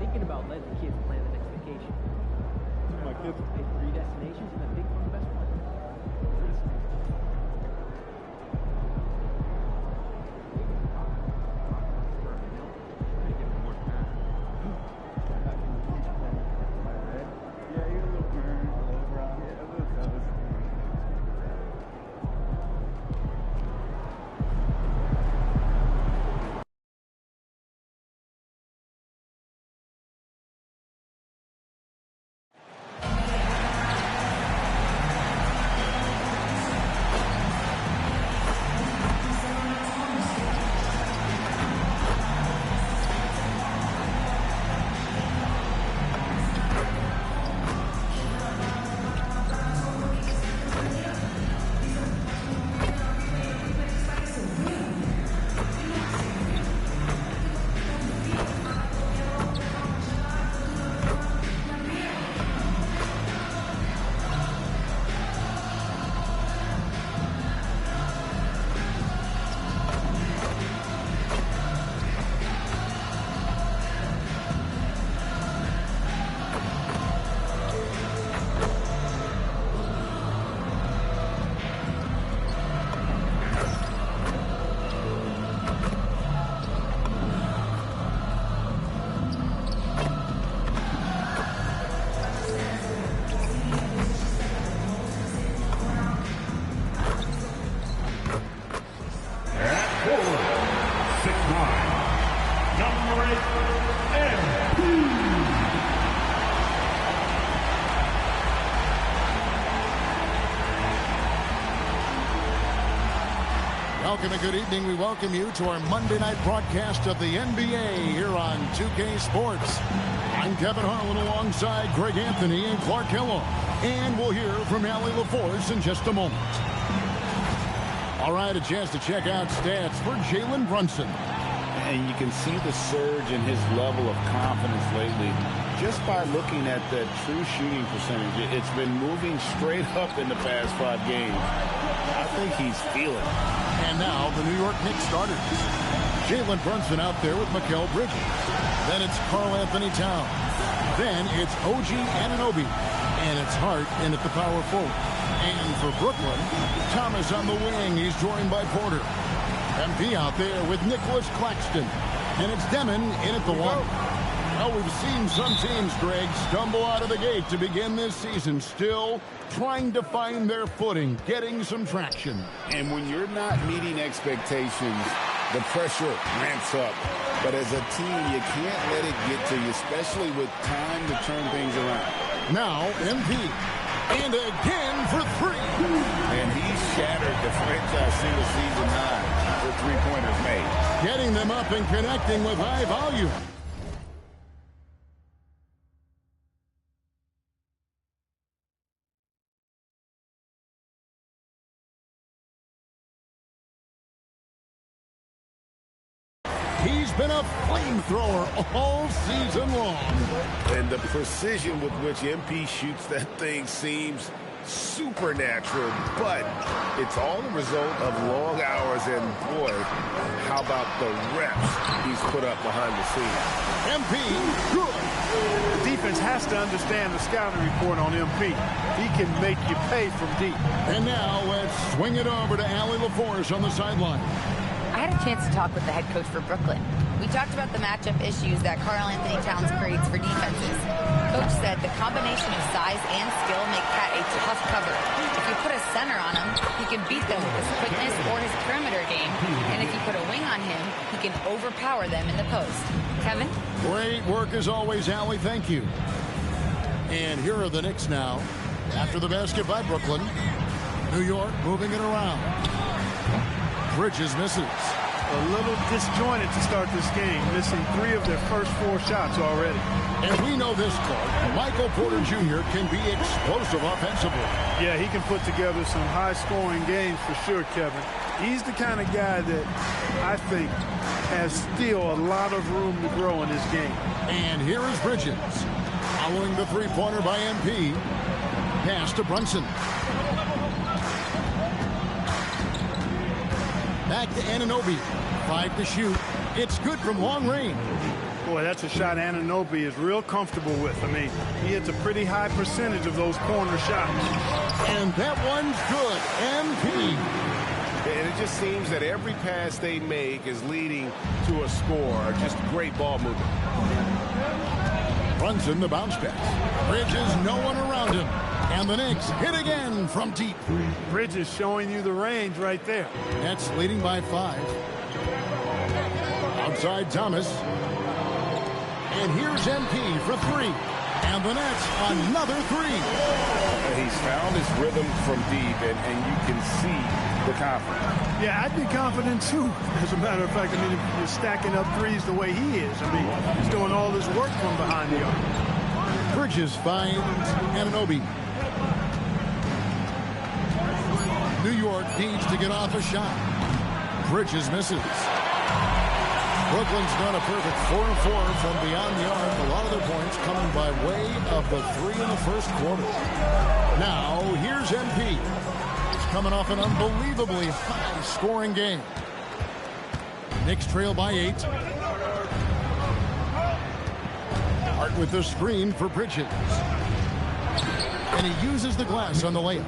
thinking about letting the kids plan the next vacation. My kids pick 3 destinations and then pick one best one. Welcome and good evening. We welcome you to our Monday night broadcast of the NBA here on 2K Sports. I'm Kevin Harlan alongside Greg Anthony and Clark Kellogg. And we'll hear from Allie LaForce in just a moment. All right, a chance to check out stats for Jalen Brunson. And you can see the surge in his level of confidence lately just by looking at the true shooting percentage. It's been moving straight up in the past 5 games. I think he's feeling it. And now the New York Knicks starters. Jalen Brunson out there with Mikal Bridges. Then it's Karl Anthony Towns. Then it's OG Anunoby. And it's Hart in at the power forward. And for Brooklyn, Thomas on the wing. He's joined by Porter. MP out there with Nicholas Claxton. And it's Demon in at the 1. Well, we've seen some teams, Greg, stumble out of the gate to begin this season, still trying to find their footing, getting some traction. And when you're not meeting expectations, the pressure ramps up. But as a team, you can't let it get to you, especially with time to turn things around. Now, MP. And again for 3. And he shattered the franchise single-season high for three-pointers made. Getting them up and connecting with high volume. He's been a flamethrower all season long. And the precision with which MP shoots that thing seems supernatural, but it's all the result of long hours, and boy, how about the reps he's put up behind the scenes. MP, good. The defense has to understand the scouting report on MP. He can make you pay from deep. And now let's swing it over to Allie LaForce on the sideline. I had a chance to talk with the head coach for Brooklyn. We talked about the matchup issues that Karl Anthony Towns creates for defenses. Coach said the combination of size and skill make Cat a tough cover. If you put a center on him, he can beat them with his quickness or his perimeter game. And if you put a wing on him, he can overpower them in the post. Kevin? Great work as always, Allie. Thank you. And here are the Knicks now. After the basket by Brooklyn, New York moving it around. Bridges misses. A little disjointed to start this game, missing 3 of their first 4 shots already. And we know this, Clark. Michael Porter Jr. can be explosive offensively. Yeah, he can put together some high-scoring games for sure, Kevin. He's the kind of guy that I think has still a lot of room to grow in this game. And here is Bridges. Following the three-pointer by MP. Pass to Brunson. Back to Anunoby. 5 to shoot. It's good from long range. Boy, that's that's a shot Anunoby is real comfortable with. I mean, he hits a pretty high percentage of those corner shots. And that one's good. MP. And it just seems that every pass they make is leading to a score. Just great ball movement. Brunson, the bounce pass. Bridges, no one around him. And the Knicks hit again from deep. Bridges showing you the range right there. Nets leading by 5. Outside Thomas. And here's MP for 3. And the Nets, another 3. He's found his rhythm from deep, and you can see the confidence. Yeah, I'd be confident too. As a matter of fact, I mean, if you're stacking up threes the way he is, I mean, he's doing all this work from behind the arc. Bridges finds Anunoby. New York needs to get off a shot. Bridges misses. Brooklyn's done a perfect 4-4 from beyond the arc. A lot of their points coming by way of the 3 in the first quarter. Now, here's MP. He's coming off an unbelievably high-scoring game. Knicks trail by 8. Hart with the screen for Bridges. And he uses the glass on the layup.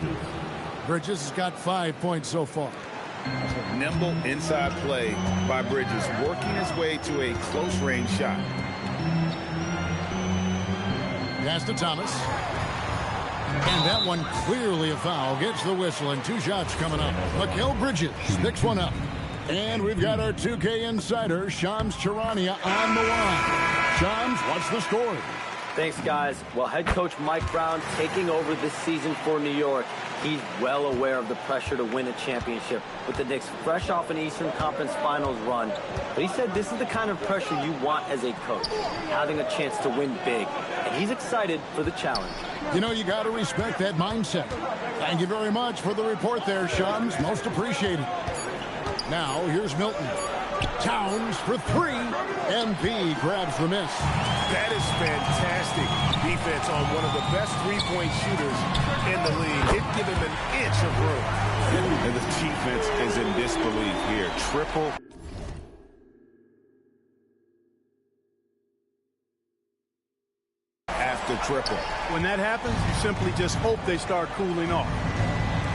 Bridges has got 5 points so far. Nimble inside play by Bridges, working his way to a close-range shot. Pass to Thomas. And that one clearly a foul. Gets the whistle, and 2 shots coming up. Mikal Bridges picks one up. And we've got our 2K insider, Shams Charania, on the line. Shams, what's the score? Thanks, guys. Well, head coach Mike Brown taking over this season for New York. He's well aware of the pressure to win a championship with the Knicks fresh off an Eastern Conference Finals run. But he said this is the kind of pressure you want as a coach, having a chance to win big. And he's excited for the challenge. You know, you got to respect that mindset. Thank you very much for the report there, Shams. Most appreciated. Now, here's Milton. Towns for 3. MP grabs the miss. That is fantastic defense on one of the best three-point shooters in the league. Didn't give him an inch of room. And the defense is in disbelief here. Triple. After triple. When that happens, you simply just hope they start cooling off.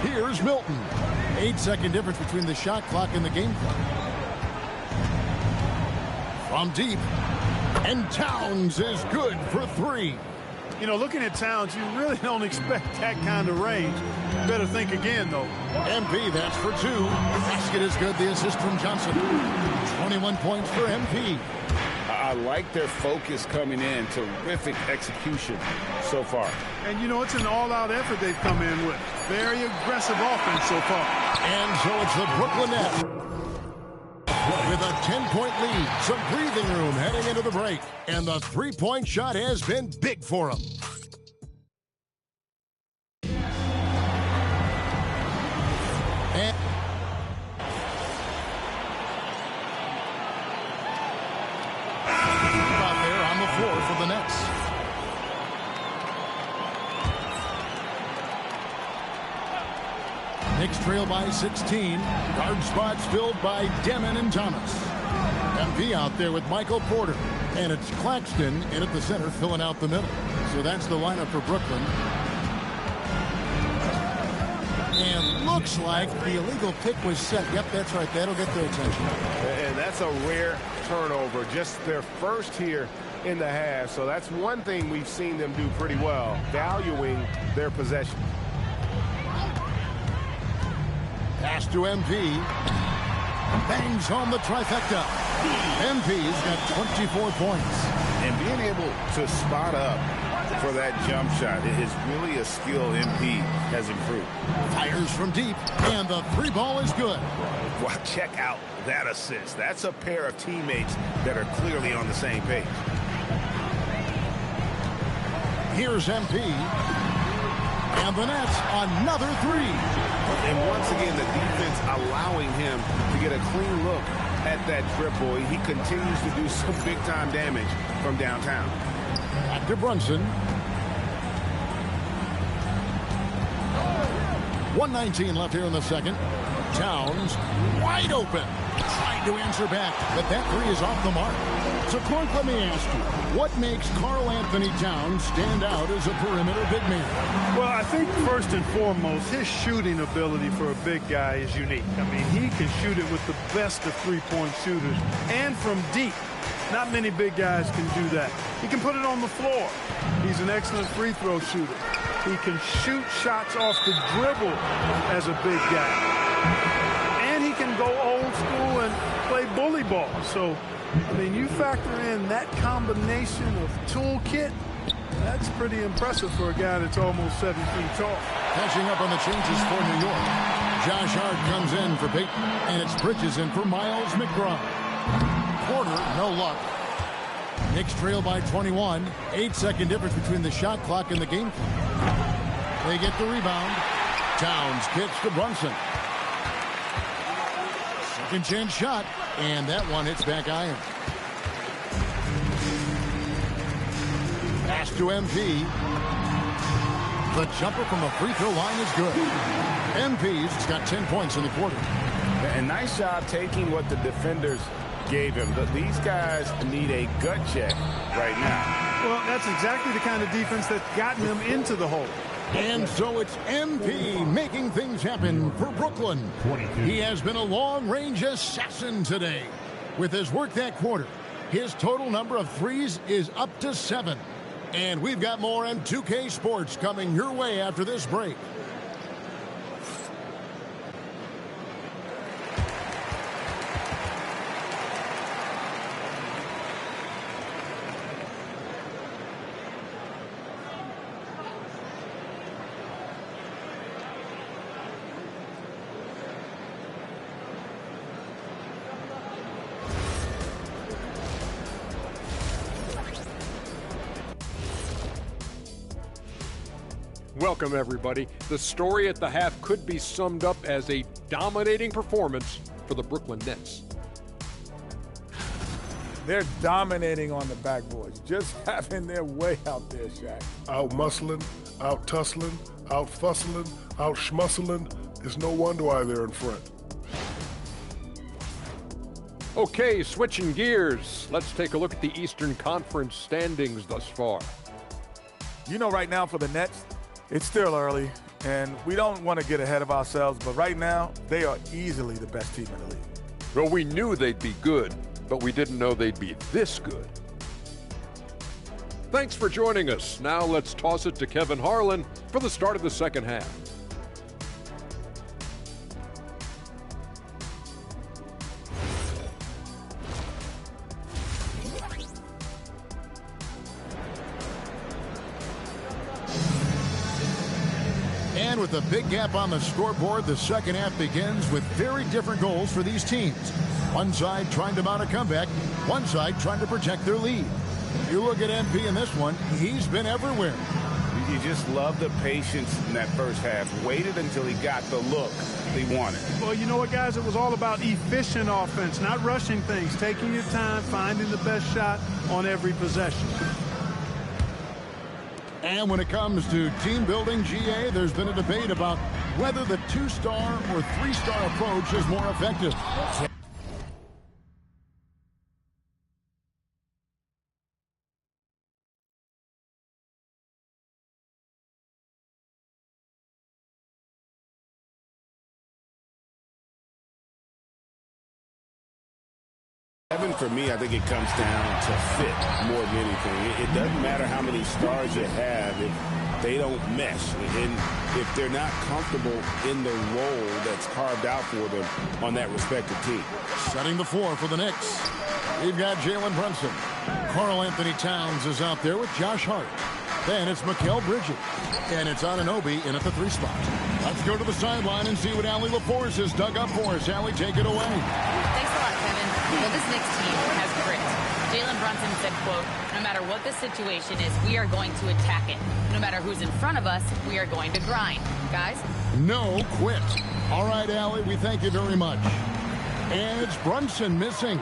Here's Milton. 8-second difference between the shot clock and the game clock. From deep. And Towns is good for 3. You know, looking at Towns, you really don't expect that kind of range. You better think again, though. MP, that's for 2. Basket is good. The assist from Johnson. 21 points for MP. I like their focus coming in. Terrific execution so far. And, you know, it's an all-out effort they've come in with. Very aggressive offense so far. And so it's the Brooklyn Nets with a 10-point lead. Some breathing room heading into the break. And the three-point shot has been big for them. And out there on the floor for the Nets. Knicks trail by 16. Guard spots filled by Demon and Thomas. MP out there with Michael Porter. And it's Claxton in at the center filling out the middle. So that's the lineup for Brooklyn. And looks like the illegal pick was set. Yep, that's right. That'll get their attention. And that's a rare turnover. Just their first here in the half. So that's one thing we've seen them do pretty well, valuing their possession. Pass to MP. Bangs home the trifecta. MP's got 24 points. And being able to spot up for that jump shot is really a skill MP has improved. Fires from deep, and the 3 ball is good. Well, check out that assist. That's a pair of teammates that are clearly on the same page. Here's MP. And the Nets, another 3. And once again, the defense allowing him to get a clean look at that triple. He continues to do some big-time damage from downtown. Back to Brunson. 1:19 left here in the second. Towns wide open. Trying to answer back, but that three is off the mark. So, Clark, let me ask you, what makes Karl Anthony Towns stand out as a perimeter big man? Well, I think first and foremost, his shooting ability for a big guy is unique. I mean, he can shoot it with the best of three-point shooters and from deep. Not many big guys can do that. He can put it on the floor. He's an excellent free throw shooter. He can shoot shots off the dribble as a big guy. And he can go old school and play bully ball. So, I mean, you factor in that combination of toolkit, that's pretty impressive for a guy that's almost 7 feet tall. Catching up on the changes for New York. Josh Hart comes in for Peyton, and it's Bridges in for Miles McBride. Porter, no luck. Knicks trail by 21. 8-second difference between the shot clock and the game clock. They get the rebound. Towns kicks to Brunson. Second chance shot, and that one hits back iron. Pass to MP. The jumper from the free throw line is good. MP's got 10 points in the quarter. And nice job taking what the defenders gave him. But these guys need a gut check right now. Well, that's exactly the kind of defense that's gotten them into the hole. And so it's MP making things happen for Brooklyn. He has been a long-range assassin today. With his work that quarter, his total number of threes is up to 7. And we've got more M2K Sports coming your way after this break. Welcome, everybody. The story at the half could be summed up as a dominating performance for the Brooklyn Nets. They're dominating on the backboards, just having their way out there, Shaq. Out-muscling, out-tussling, out-fussling, out-schmuscling. It's no wonder why they're in front. Okay, switching gears. Let's take a look at the Eastern Conference standings thus far. You know, right now for the Nets, it's still early, and we don't want to get ahead of ourselves, but right now, they are easily the best team in the league. Well, we knew they'd be good, but we didn't know they'd be this good. Thanks for joining us. Now let's toss it to Kevin Harlan for the start of the second half. And with a big gap on the scoreboard, the second half begins with very different goals for these teams. One side trying to mount a comeback, one side trying to protect their lead. You look at MP in this one, he's been everywhere. You just love the patience in that first half. Waited until he got the look he wanted. Well, you know what, guys? It was all about efficient offense, not rushing things, taking your time, finding the best shot on every possession. And when it comes to team building, GA, there's been a debate about whether the 2-star or 3-star approach is more effective. Kevin, for me, I think it comes down to fit more than anything. It doesn't matter how many stars you have if they don't mesh. And if they're not comfortable in the role that's carved out for them on that respective team. Setting the floor for the Knicks. We've got Jalen Brunson. Karl Anthony Towns is out there with Josh Hart. Then it's Mikal Bridges. And it's Anunoby in at the 3 spot. Let's go to the sideline and see what Allie LaForce has dug up for us. Allie, take it away. Thanks a lot, Kevin. Well, this Knicks team has grit. Jalen Brunson said, quote, no matter what the situation is, we are going to attack it. No matter who's in front of us, we are going to grind. Guys? No quit. All right, Allie, we thank you very much. And it's Brunson missing.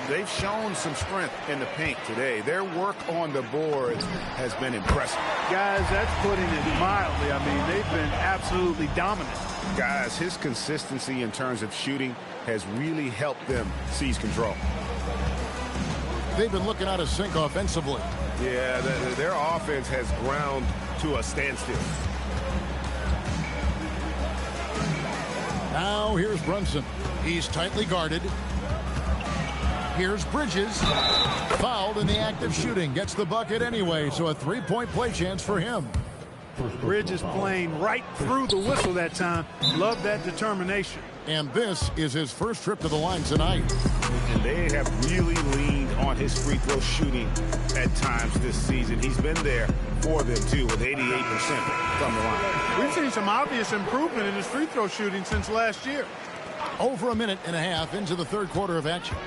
They've shown some strength in the paint today. Their work on the boards has been impressive. Guys, that's putting it mildly. I mean, they've been absolutely dominant. Guys, his consistency in terms of shooting has really helped them seize control. They've been looking out of sync offensively. Yeah, their offense has ground to a standstill. Now here's Brunson. He's tightly guarded. Here's Bridges. Fouled in the act of shooting. Gets the bucket anyway, so a three-point play chance for him. Bridges playing right through the whistle that time. Love that determination. And this is his first trip to the line tonight. And they have really leaned on his free throw shooting at times this season. He's been there for them, too, with 88% from the line. We've seen some obvious improvement in his free throw shooting since last year. Over a minute and a half into the third quarter of action.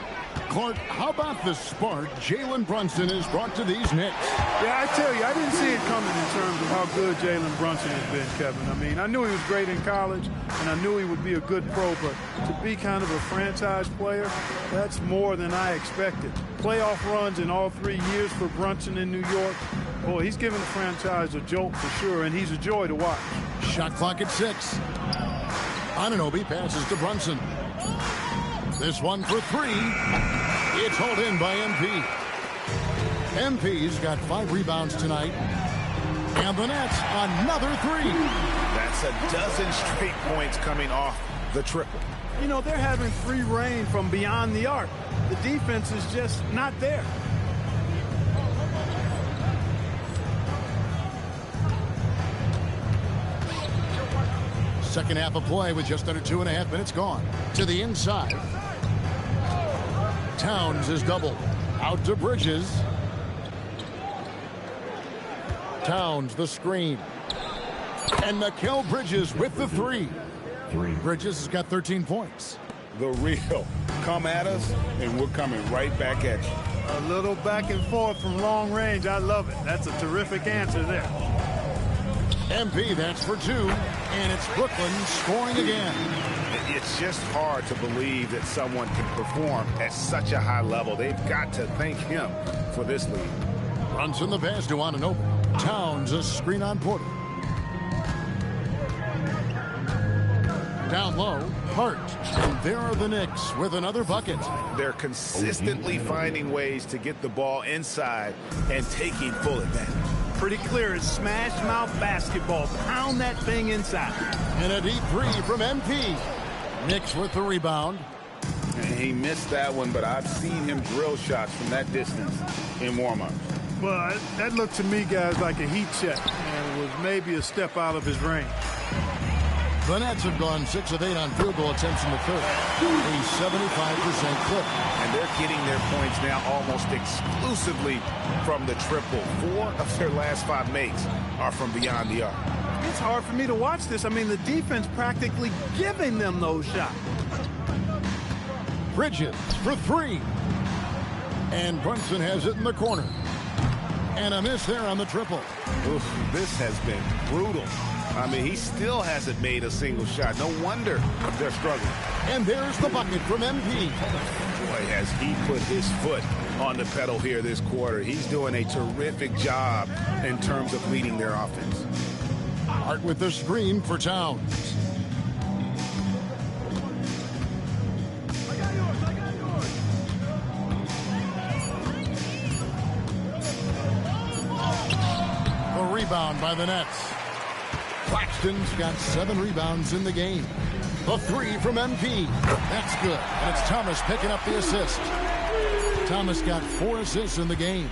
Clark, how about the spark Jalen Brunson has brought to these Knicks? Yeah, I tell you, I didn't see it coming in terms of how good Jalen Brunson has been, Kevin. I mean, I knew he was great in college, and I knew he would be a good pro, but to be kind of a franchise player, that's more than I expected. Playoff runs in all 3 years for Brunson in New York. Boy, he's given the franchise a jolt for sure, and he's a joy to watch. Shot clock at 6. Anunoby passes to Brunson. This one for 3. It's hauled in by MP. MP's got 5 rebounds tonight. And the Nets, another 3. That's a dozen straight points coming off the triple. You know, they're having free reign from beyond the arc. The defense is just not there. Second half of play with just under 2.5 minutes gone. To the inside. Towns is doubled. Out to Bridges. Towns the screen. And Mikal Bridges with the 3. Bridges has got 13 points. The real. Come at us, and we're coming right back at you. A little back and forth from long range. I love it. That's a terrific answer there. MP, that's for 2. And it's Brooklyn scoring again. It's just hard to believe that someone can perform at such a high level. They've got to thank him for this lead. Brunson the pass to Anunoby. Towns a screen on Porter. Down low, Hart. And there are the Knicks with another bucket. They're consistently finding ways to get the ball inside and taking full advantage. Pretty clear. It's smash mouth basketball. Pound that thing inside. And a deep 3 from MP. Knicks with the rebound. And he missed that one, but I've seen him drill shots from that distance in warm-ups. But that looked to me, guys, like a heat check. And it was maybe a step out of his range. The Nets have gone 6 of 8 on field goal attempts in the third. A 75% clip. And they're getting their points now almost exclusively from the triple. 4 of their last 5 makes are from beyond the arc. It's hard for me to watch this. I mean, the defense practically giving them those shots. Bridges for 3. And Brunson has it in the corner. And a miss there on the triple. Oof, this has been brutal. I mean, he still hasn't made a single shot. No wonder they're struggling. And there's the bucket from MP. Boy, has he put his foot on the pedal here this quarter. He's doing a terrific job in terms of leading their offense. Hart with the screen for Towns. The rebound by the Nets. Claxton's got 7 rebounds in the game. The 3 from MP. That's good. And it's Thomas picking up the assist. Thomas got 4 assists in the game.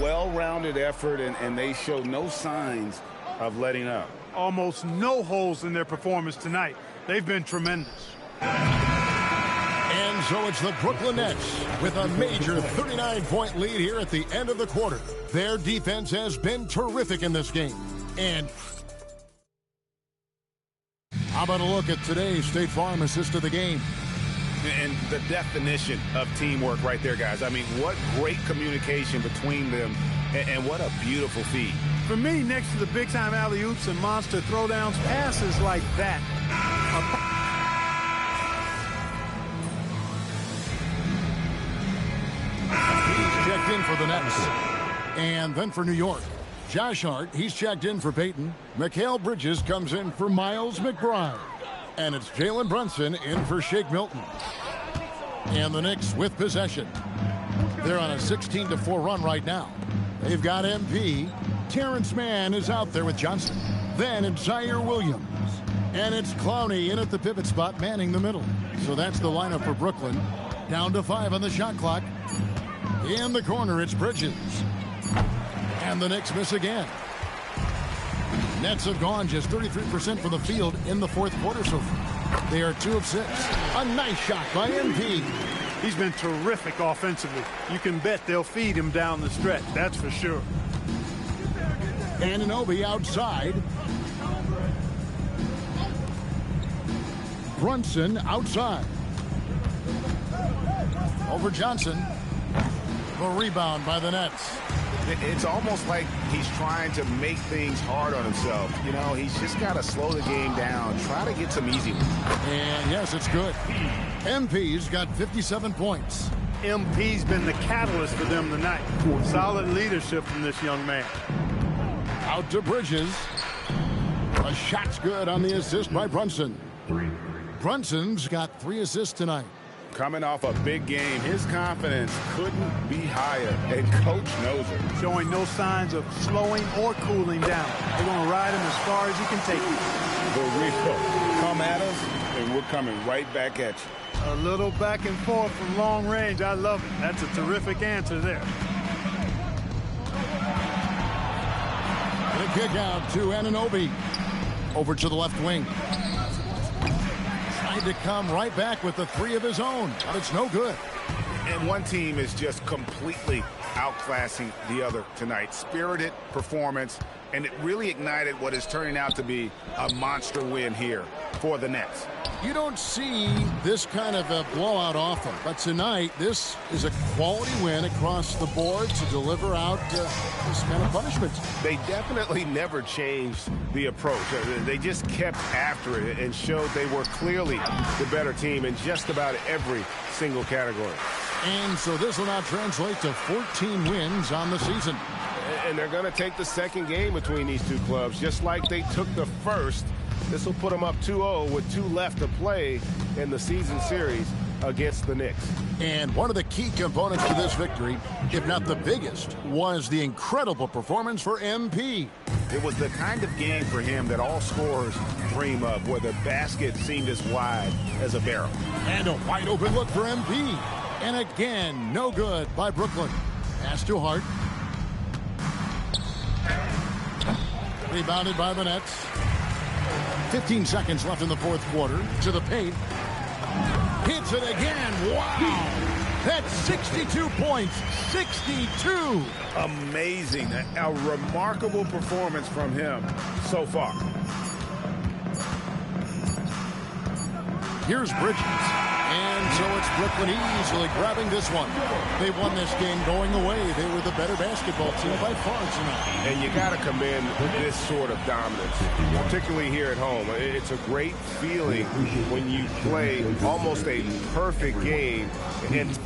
Well-rounded effort, and they show no signs of letting up. Almost no holes in their performance tonight. They've been tremendous. And so it's the Brooklyn Nets with a major 39-point lead here at the end of the quarter. Their defense has been terrific in this game. And how about a look at today's State Farm assist of the game? And the definition of teamwork right there, guys. I mean, what great communication between them, and what a beautiful feed. For me, next to the big-time alley-oops and monster throwdowns, passes like that. He's checked in for the Nets. And then for New York, Josh Hart, he's checked in for Peyton. Mikal Bridges comes in for Miles McBride. And it's Jalen Brunson in for Shake Milton. And the Knicks with possession. They're on a 16-4 run right now. They've got MP. Terrence Mann is out there with Johnson. Then it's Zaire Williams. And it's Clowney in at the pivot spot, manning the middle. So that's the lineup for Brooklyn. Down to 5 on the shot clock. In the corner, it's Bridges. And the Knicks miss again. Nets have gone just 33% from the field in the fourth quarter so far. They are 2 of 6. A nice shot by MP. He's been terrific offensively. You can bet they'll feed him down the stretch, that's for sure. Anunoby outside. Brunson outside. Over Johnson. A rebound by the Nets. It's almost like he's trying to make things hard on himself. You know, he's just got to slow the game down. Try to get some easy ones. And yes, it's good. MP's got 57 points. MP's been the catalyst for them tonight. Solid leadership from this young man. Out to Bridges. A shot's good on the assist by Brunson. Brunson's got 3 assists tonight. Coming off a big game, his confidence couldn't be higher, and coach knows it. Showing no signs of slowing or cooling down. They're going to ride him as far as he can take him. The real come at us, and we're coming right back at you. A little back and forth from long range. I love it. That's a terrific answer there. The kick out to Anunoby. Over to the left wing. Tried to come right back with the 3 of his own, but it's no good. And one team is just completely outclassing the other tonight. Spirited performance, and it really ignited what is turning out to be a monster win here for the Nets. You don't see this kind of a blowout often, but tonight this is a quality win across the board to deliver out this kind of punishment. They definitely never changed the approach. They just kept after it and showed they were clearly the better team in just about every single category. And so this will now translate to 14 wins on the season. And they're going to take the second game between these two clubs, just like they took the first. This will put them up 2-0 with 2 left to play in the season series against the Knicks. And one of the key components to this victory, if not the biggest, was the incredible performance for MP. It was the kind of game for him that all scorers dream of, where the basket seemed as wide as a barrel. And a wide open look for MP. And again, no good by Brooklyn. Pass to Hart. Rebounded by the Nets. 15 seconds left in the fourth quarter. To the paint. Hits it again. Wow. That's 62 points. 62. Amazing. A remarkable performance from him so far. Here's Bridges. And so it's Brooklyn easily grabbing this one. They won this game going away. They were the better basketball team by far tonight. And you got to commend this sort of dominance, particularly here at home. It's a great feeling when you play almost a perfect game. And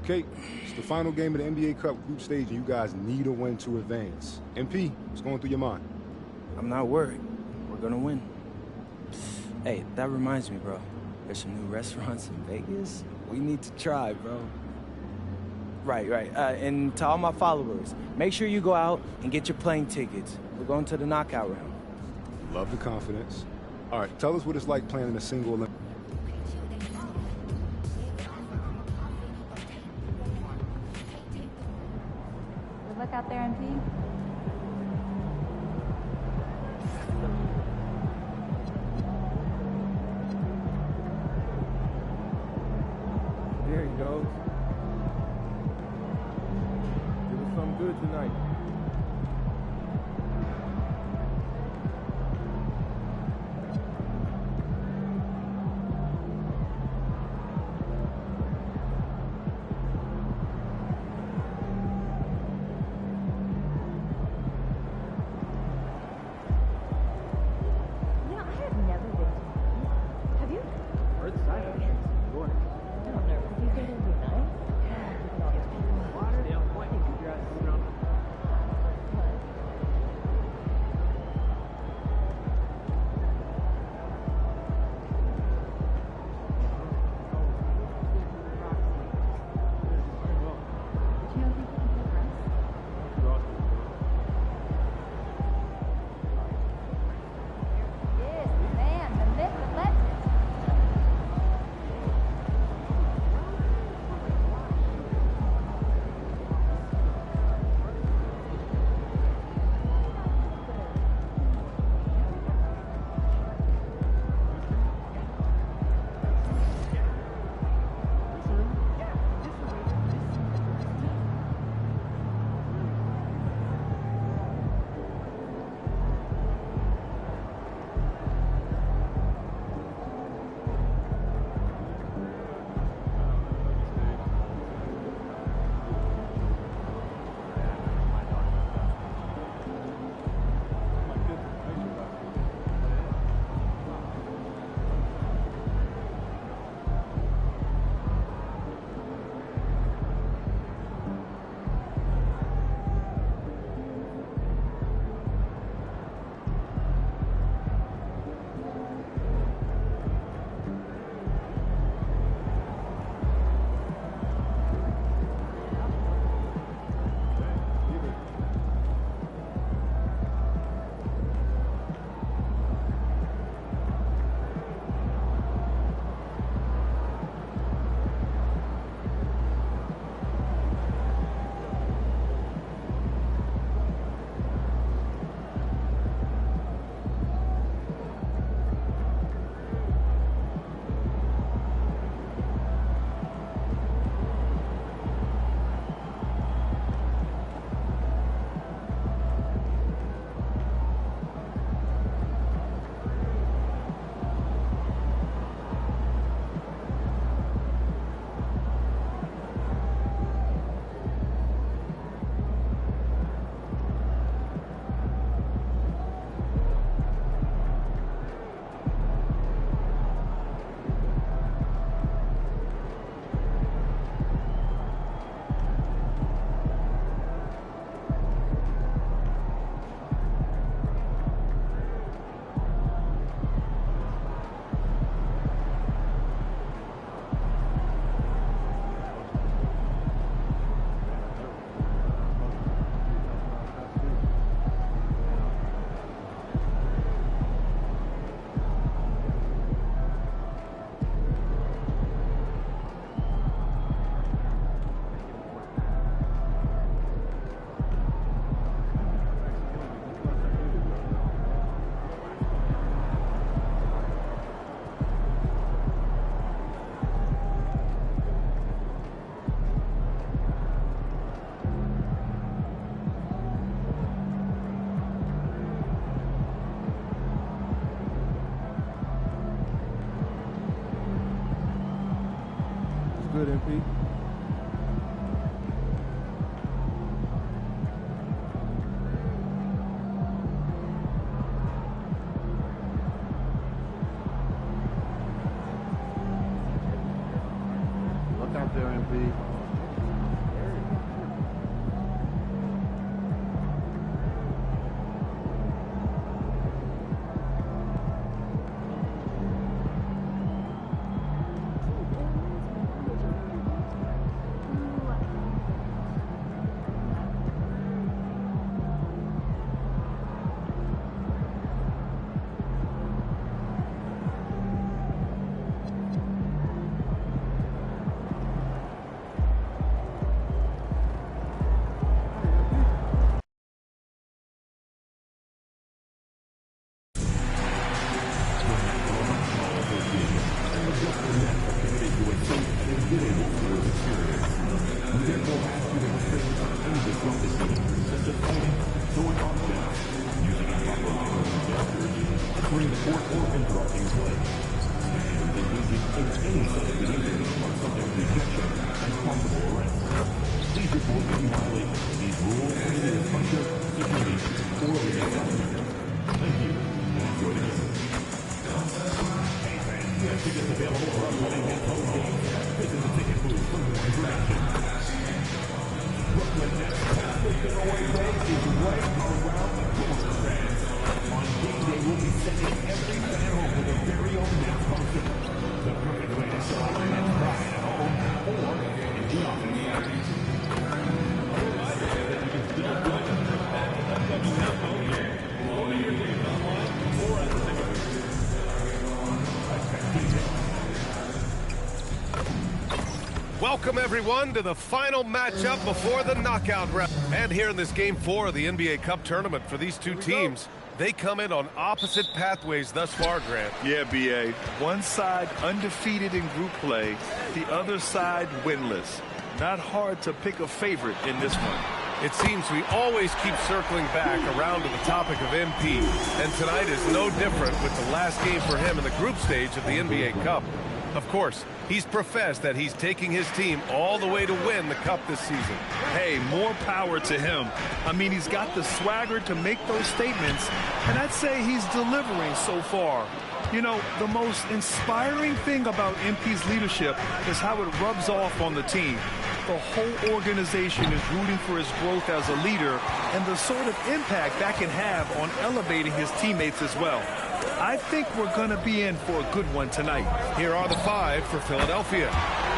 Okay, it's the final game of the NBA Cup group stage, and you guys need a win to advance. MP, what's going through your mind? I'm not worried. We're gonna win. Hey, that reminds me, bro. There's some new restaurants in Vegas we need to try, bro. Right. And to all my followers, make sure you go out and get your plane tickets. We're going to the knockout round. Love the confidence. All right, tell us what it's like playing in a single Olympic. Good luck out there, MP. There he goes. It was something good tonight. good, MP. Look out there, MP. Welcome, everyone, to the final matchup before the knockout round. And here in this Game 4 of the NBA Cup tournament for these two teams, they come in on opposite pathways thus far, Grant. Yeah, B.A. One side undefeated in group play, the other side winless. Not hard to pick a favorite in this one. It seems we always keep circling back around to the topic of MP, and tonight is no different with the last game for him in the group stage of the NBA Cup. Of course, he's professed that he's taking his team all the way to win the Cup this season. Hey, more power to him. I mean, he's got the swagger to make those statements, and I'd say he's delivering so far. You know, the most inspiring thing about MP's leadership is how it rubs off on the team. The whole organization is rooting for his growth as a leader and the sort of impact that can have on elevating his teammates as well. I think we're going to be in for a good one tonight. Here are the five for Philadelphia.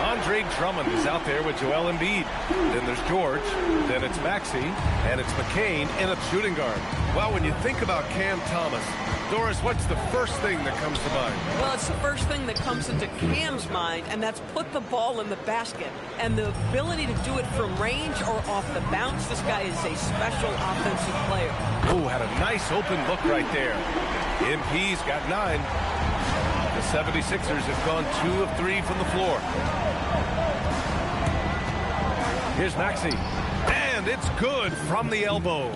Andre Drummond is out there with Joel Embiid. Then there's George. Then it's Maxey. And it's McCain in a shooting guard. Well, when you think about Cam Thomas, Doris, what's the first thing that comes to mind? Well, it's the first thing that comes into Cam's mind, and that's put the ball in the basket. And the ability to do it from range or off the bounce, this guy is a special offensive player. Oh, had a nice open look right there. MP's got 9. The 76ers have gone 2 of 3 from the floor. Here's Maxey. And it's good from the elbow.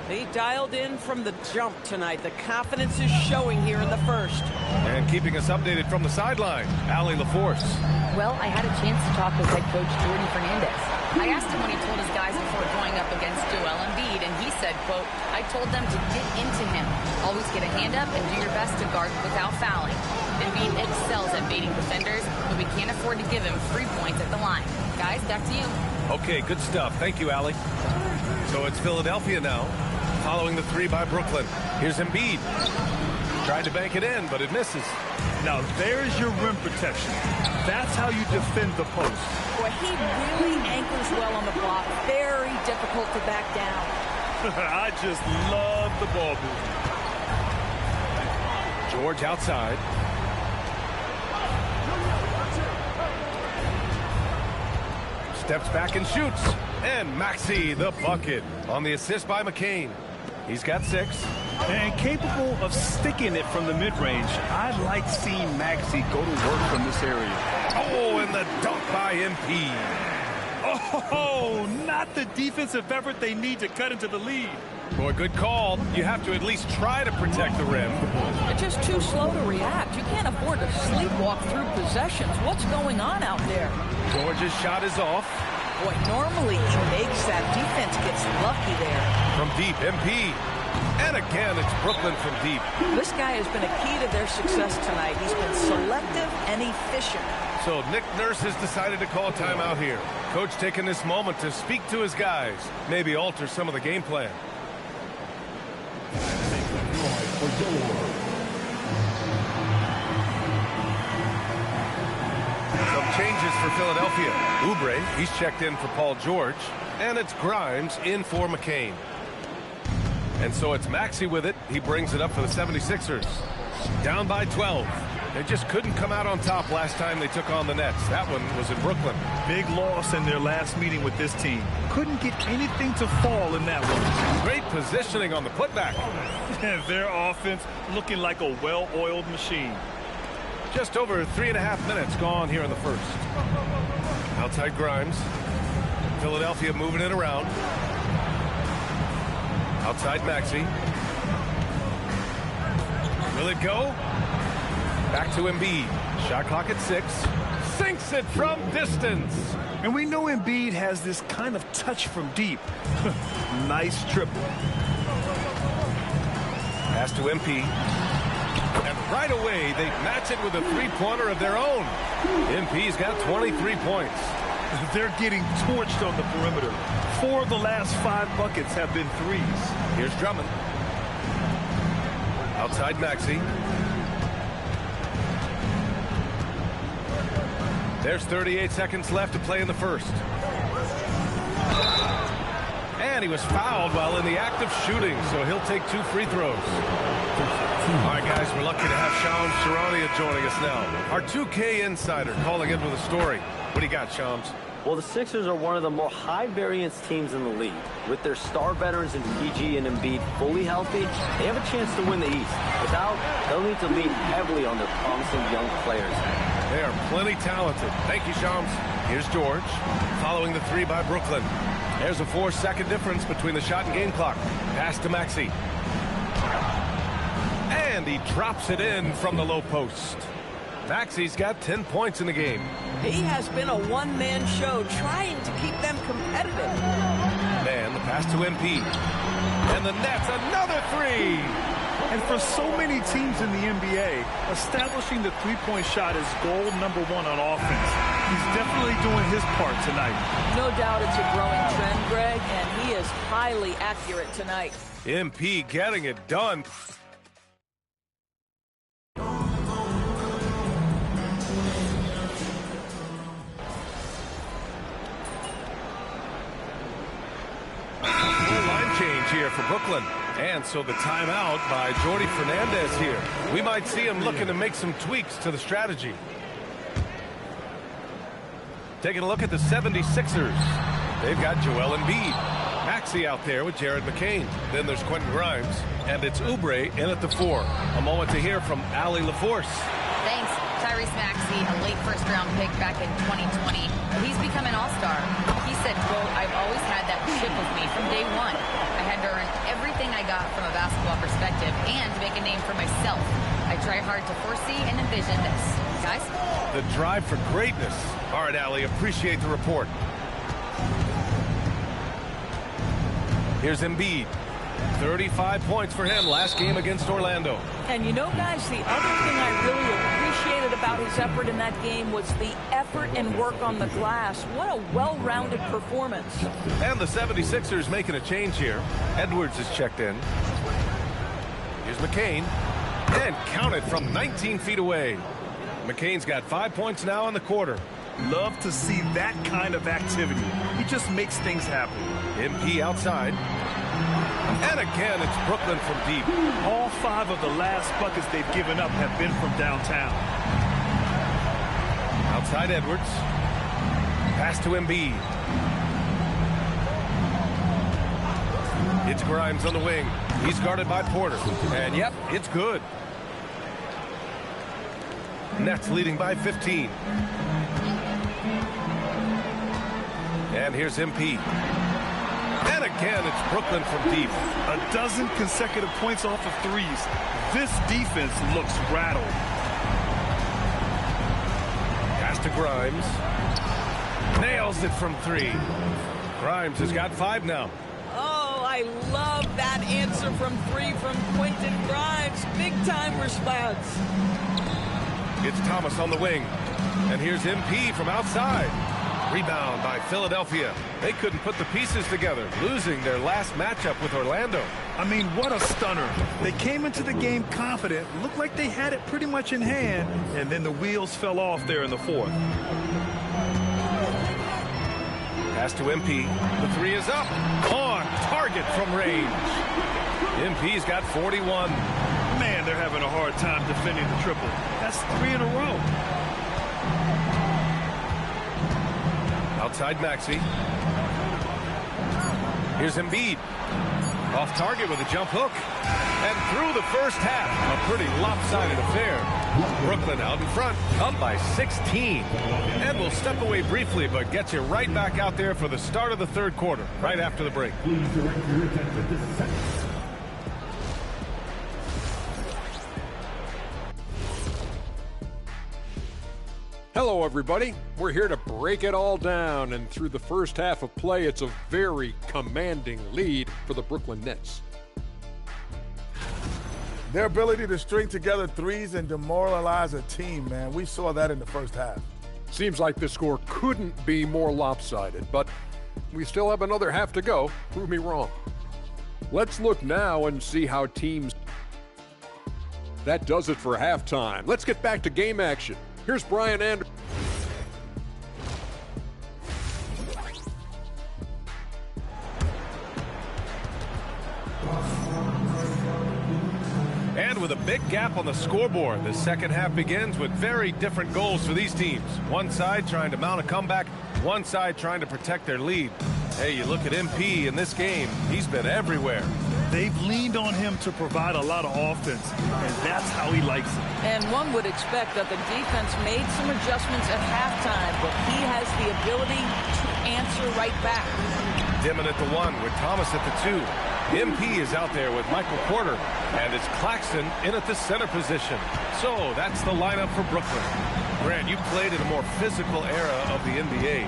He dialed in from the jump tonight. The confidence is showing here in the first. And keeping us updated from the sideline, Allie LaForce. Well, I had a chance to talk with head coach Jordy Fernandez. I asked him what he told his guys before going up against Joel Embiid, and he said, quote, I told them to get into him. Always get a hand up and do your best to guard without fouling. Embiid excels at baiting defenders, but we can't afford to give him 3 points at the line. Guys, back to you. Okay, good stuff. Thank you, Allie. So it's Philadelphia now, following the 3 by Brooklyn. Here's Embiid. Tried to bank it in, but it misses. Now, there's your rim protection. That's how you defend the post. Boy, he really anchors well on the block. Very difficult to back down. I just love the ball movement. George outside. Steps back and shoots. And Maxey, the bucket, on the assist by McCain. He's got 6. And capable of sticking it from the mid-range. I like seeing Maxey go to work from this area. Oh, and the dunk by MP. Oh, not the defensive effort they need to cut into the lead. Boy, good call. You have to at least try to protect the rim. They're just too slow to react. You can't afford to sleepwalk through possessions. What's going on out there? George's shot is off. Boy, normally he makes that. Defense gets lucky there. From deep, MP. And again, it's Brooklyn from deep. This guy has been a key to their success tonight. He's been selective and efficient. So Nick Nurse has decided to call timeout here. Coach taking this moment to speak to his guys, maybe alter some of the game plan. Some changes for Philadelphia. Oubre, he's checked in for Paul George. And it's Grimes in for McCain. And so it's Maxey with it. He brings it up for the 76ers. Down by 12. They just couldn't come out on top last time they took on the Nets. That one was in Brooklyn. Big loss in their last meeting with this team. Couldn't get anything to fall in that one. Great positioning on the putback. Their offense looking like a well-oiled machine. Just over 3.5 minutes gone here in the first. Outside Grimes. Philadelphia moving it around. Outside Maxey. Will it go? Back to Embiid. Shot clock at 6. Sinks it from distance. And we know Embiid has this kind of touch from deep. Nice triple. Pass to MP. And right away, they match it with a 3-pointer of their own. MP's got 23 points. They're getting torched on the perimeter. 4 of the last 5 buckets have been threes. Here's Drummond. Outside Maxey. There's 38 seconds left to play in the first. And he was fouled while in the act of shooting, so he'll take 2 free throws. All right, guys, we're lucky to have Shams Charania joining us now. Our 2K insider calling in with a story. What do you got, Shams? Well, the Sixers are one of the more high-variance teams in the league. With their star veterans in PG and Embiid fully healthy, they have a chance to win the East. Without, they'll need to lean heavily on their promising young players. They are plenty talented. Thank you, Shams. Here's George, following the three by Brooklyn. There's a 4-second difference between the shot and game clock. Pass to Maxey. And he drops it in from the low post. Maxey's got 10 points in the game. He has been a one-man show trying to keep them competitive. Man, the pass to MP. And the Nets, another three. And for so many teams in the NBA, establishing the three-point shot is goal number one on offense. He's definitely doing his part tonight. No doubt it's a growing trend, Greg, and he is highly accurate tonight. MP getting it done. Line change here for Brooklyn. And so the timeout by Jordi Fernandez here. We might see him looking to make some tweaks to the strategy. Taking a look at the 76ers. They've got Joel Embiid. Maxey out there with Jared McCain. Then there's Quentin Grimes. And it's Oubre in at the 4. A moment to hear from Allie LaForce. Thanks, Tyrese Maxey, a late first-round pick back in 2020. He's become an all-star. He said, quote, "I've always had that chip with me from day one. I had to earn everything I got from a basketball perspective and make a name for myself. I try hard to foresee and envision this." Guys? The drive for greatness. All right, Allie, appreciate the report. Here's Embiid. 35 points for him last game against Orlando. And you know, guys, the other thing I really appreciated about his effort in that game was the effort and work on the glass. What a well-rounded performance. And the 76ers making a change here. Edwards is checked in. Here's McCain. And counted from 19 feet away. McCain's got 5 points now in the quarter. Love to see that kind of activity. He just makes things happen. MP outside. And again, it's Brooklyn from deep. All 5 of the last buckets they've given up have been from downtown. Outside Edwards. Pass to Embiid. It's Grimes on the wing. He's guarded by Porter. And yep, it's good. Nets leading by 15. And here's MP. And again, it's Brooklyn from deep. A dozen consecutive points off of threes. This defense looks rattled. Pass to Grimes. Nails it from 3. Grimes has got 5 now. Oh, I love that answer from 3 from Quentin Grimes. Big-time response. It's Thomas on the wing. And here's MP from outside. Rebound by Philadelphia. They couldn't put the pieces together, losing their last matchup with Orlando. I mean, what a stunner. They came into the game confident, looked like they had it pretty much in hand, and then the wheels fell off there in the 4th. Pass to MP. The 3 is up. On target from range. MP's got 41. Man, they're having a hard time defending the triple. That's 3 in a row. Outside Maxey. Here's Embiid. Off target with a jump hook. And through the first half, a pretty lopsided affair. Brooklyn out in front, up by 16. And we'll step away briefly, but get you right back out there for the start of the 3rd quarter, right after the break. Hello, everybody. We're here to break it all down, and through the first half of play, it's a very commanding lead for the Brooklyn Nets. Their ability to string together threes and demoralize a team, man. We saw that in the first half. Seems like the score couldn't be more lopsided, but we still have another half to go. Prove me wrong. Let's look now and see how teams... That does it for halftime. Let's get back to game action. Here's Brian Anderson. And with a big gap on the scoreboard, the second half begins with very different goals for these teams. One side trying to mount a comeback, One side trying to protect their lead. Hey, you look at MP in this game, he's been everywhere. They've leaned on him to provide a lot of offense, and that's how he likes it. And one would expect that the defense made some adjustments at halftime, but he has the ability to answer right back. Dimon at the 1 with Thomas at the 2. MP is out there with Michael Porter, and it's Claxton in at the center position. So that's the lineup for Brooklyn. Grant, you played in a more physical era of the NBA.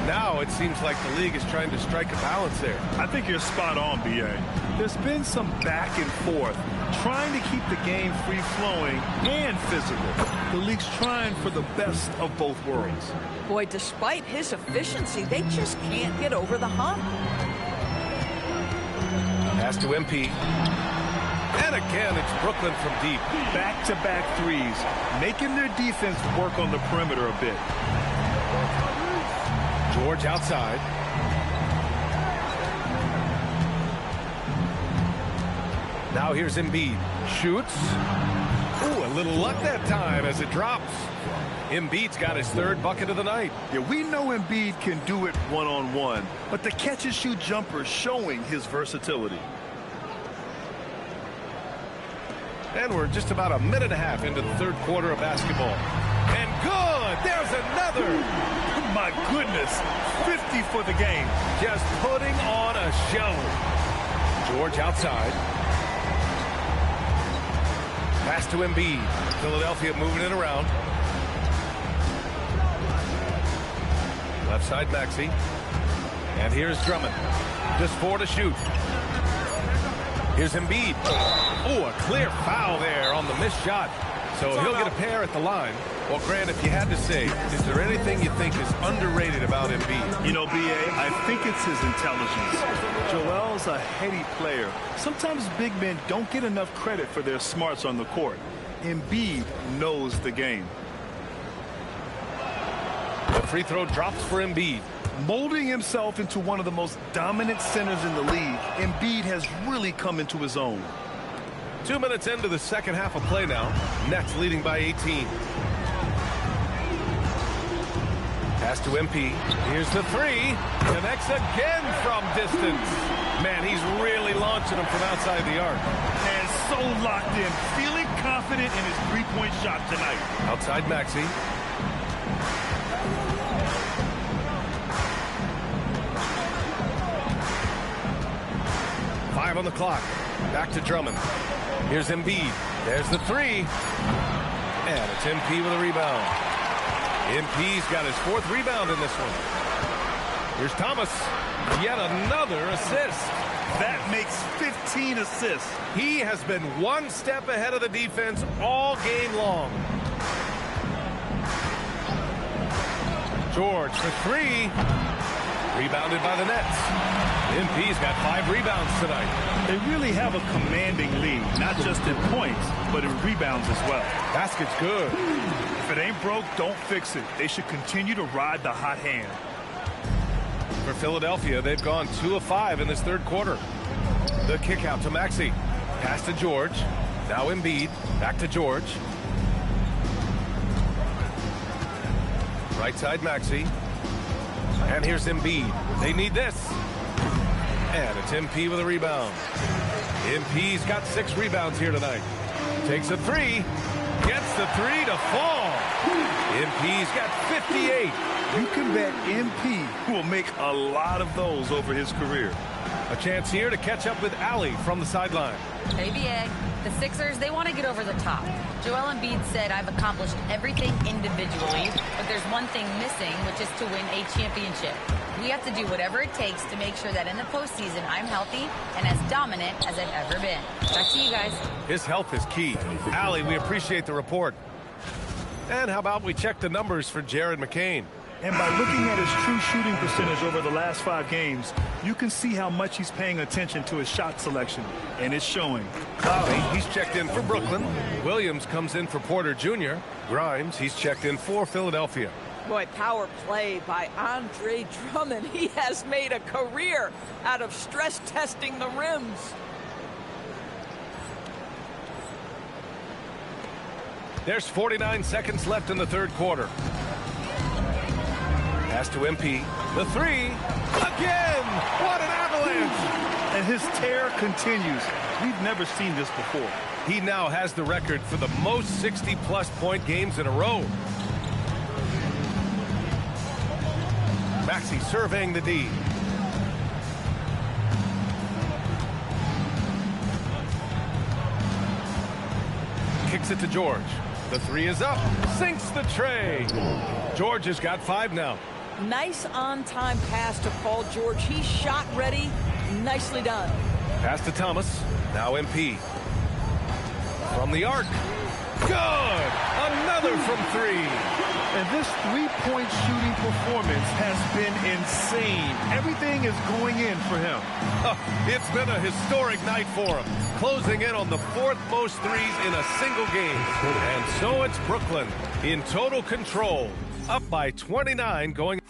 Now it seems like the league is trying to strike a balance there. I think you're spot on, B.A. There's been some back and forth, trying to keep the game free-flowing and physical. The league's trying for the best of both worlds. Boy, despite his efficiency, they just can't get over the hump. Pass to MP. And again, it's Brooklyn from deep. Back-to-back threes, making their defense work on the perimeter a bit. George outside. Now here's Embiid. Shoots. Ooh, a little luck that time as it drops. Embiid's got his 3rd bucket of the night. Yeah, we know Embiid can do it one-on-one, but the catch-and-shoot jumper is showing his versatility. And we're just about a minute and a half into the 3rd quarter of basketball. And good! There's another! My goodness, 50 for the game. Just putting on a show. George outside. Pass to Embiid. Philadelphia moving it around. Left side Maxey. And here's Drummond. Just 4 to shoot. Here's Embiid. Oh, a clear foul there on the missed shot. So he'll get a pair at the line. Well, Grant, if you had to say, is there anything you think is underrated about Embiid? You know, B.A., I think it's his intelligence. Joel's a heady player. Sometimes big men don't get enough credit for their smarts on the court. Embiid knows the game. The free throw drops for Embiid. Molding himself into one of the most dominant centers in the league, Embiid has really come into his own. 2 minutes into the second half of play now. Nets leading by 18. Pass to MP. Here's the 3. Connects again from distance. Man, he's really launching them from outside the arc. And so locked in, feeling confident in his three-point shot tonight. Outside Maxey. Five on the clock. Back to Drummond. Here's Embiid. There's the 3. And it's MP with a rebound. MP's got his 4th rebound in this one. Here's Thomas. Yet another assist. That makes 15 assists. He has been one step ahead of the defense all game long. George for 3. Rebounded by the Nets. MP's got 5 rebounds tonight. They really have a commanding lead, not just in points, but in rebounds as well. Basket's good. If it ain't broke, don't fix it. They should continue to ride the hot hand. For Philadelphia, they've gone 2 of 5 in this 3rd quarter. The kick out to Maxey. Pass to George. Now Embiid. Back to George. Right side Maxey. And here's Embiid. They need this. And it's MP with a rebound. MP's got 6 rebounds here tonight. Takes a 3. Gets the 3 to fall. MP's got 58. You can bet MP will make a lot of those over his career. A chance here to catch up with Allie from the sideline. Hey, BA. The Sixers, they want to get over the top. Joel Embiid said, I've accomplished everything individually, but there's one thing missing, which is to win a championship. We have to do whatever it takes to make sure that in the postseason I'm healthy and as dominant as I've ever been. Back to you guys. His health is key. Allie, we appreciate the report. And how about we check the numbers for Jared McCain? And by looking at his true shooting percentage over the last 5 games, you can see how much he's paying attention to his shot selection, and it's showing. Lowry, he's checked in for Brooklyn. Williams comes in for Porter Jr. Grimes, he's checked in for Philadelphia. Boy, power play by Andre Drummond. He has made a career out of stress testing the rims. There's 49 seconds left in the 3rd quarter. Pass to MP. The three. Again! What an avalanche! And his tear continues. We've never seen this before. He now has the record for the most 60-plus point games in a row. Maxey surveying the D. Kicks it to George. The three is up. Sinks the tray. George has got 5 now. Nice on-time pass to Paul George. He's shot ready. Nicely done. Pass to Thomas. Now MP. From the arc. Good! Another from 3. And this three-point shooting performance has been insane. Everything is going in for him. It's been a historic night for him, closing in on the 4th most threes in a single game. And so it's Brooklyn in total control, up by 29 going.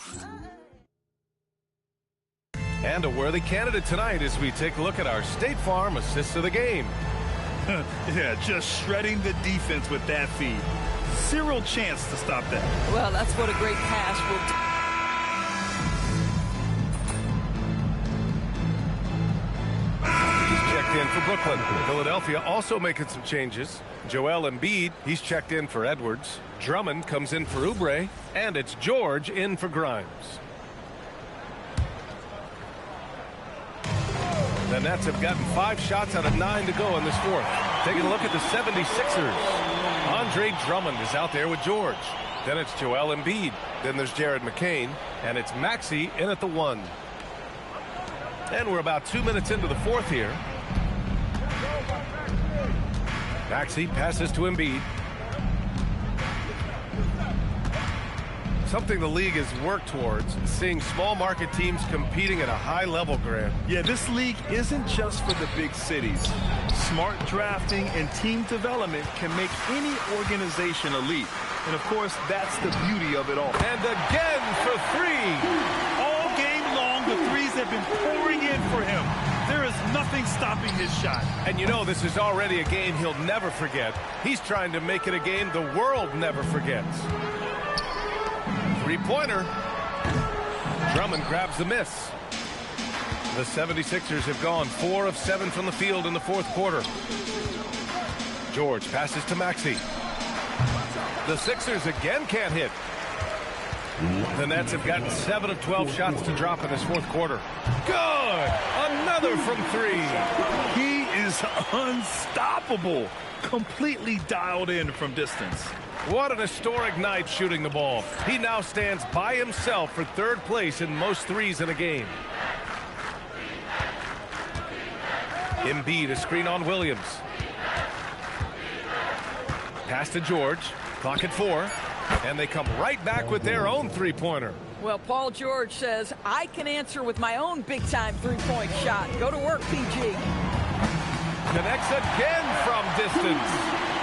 And a worthy candidate tonight as we take a look at our State Farm assists of the game. Yeah, just shredding the defense with that feed. Zero chance to stop that. Well, that's what a great pass will do. He's checked in for Brooklyn. Philadelphia also making some changes. Joel Embiid, he's checked in for Edwards. Drummond comes in for Oubre. And it's George in for Grimes. The Nets have gotten 5 shots out of 9 to go in this 4th. Taking a look at the 76ers. Andre Drummond is out there with George. Then it's Joel Embiid. Then there's Jared McCain. And it's Maxey in at the 1. And we're about 2 minutes into the 4th here. Maxey passes to Embiid. Something the league has worked towards, seeing small market teams competing at a high level, Grant. Yeah, this league isn't just for the big cities. Smart drafting and team development can make any organization elite. And of course, that's the beauty of it all. And again for 3. All game long, the threes have been pouring in for him. There is nothing stopping his shot. And you know, this is already a game he'll never forget. He's trying to make it a game the world never forgets. 3-pointer. Drummond grabs the miss. The 76ers have gone 4 of 7 from the field in the 4th quarter. George passes to Maxey. The Sixers again can't hit. The Nets have gotten 7 of 12 shots to drop in this 4th quarter. Good! Another from 3. He is unstoppable. Completely dialed in from distance. What an historic night shooting the ball. He now stands by himself for 3rd place in most threes in a game. Embiid, a screen on Williams. Pass to George. Clock at 4. And they come right back with their own 3-pointer. Well, Paul George says, I can answer with my own big-time 3-point shot. Go to work, PG. Connects again from distance.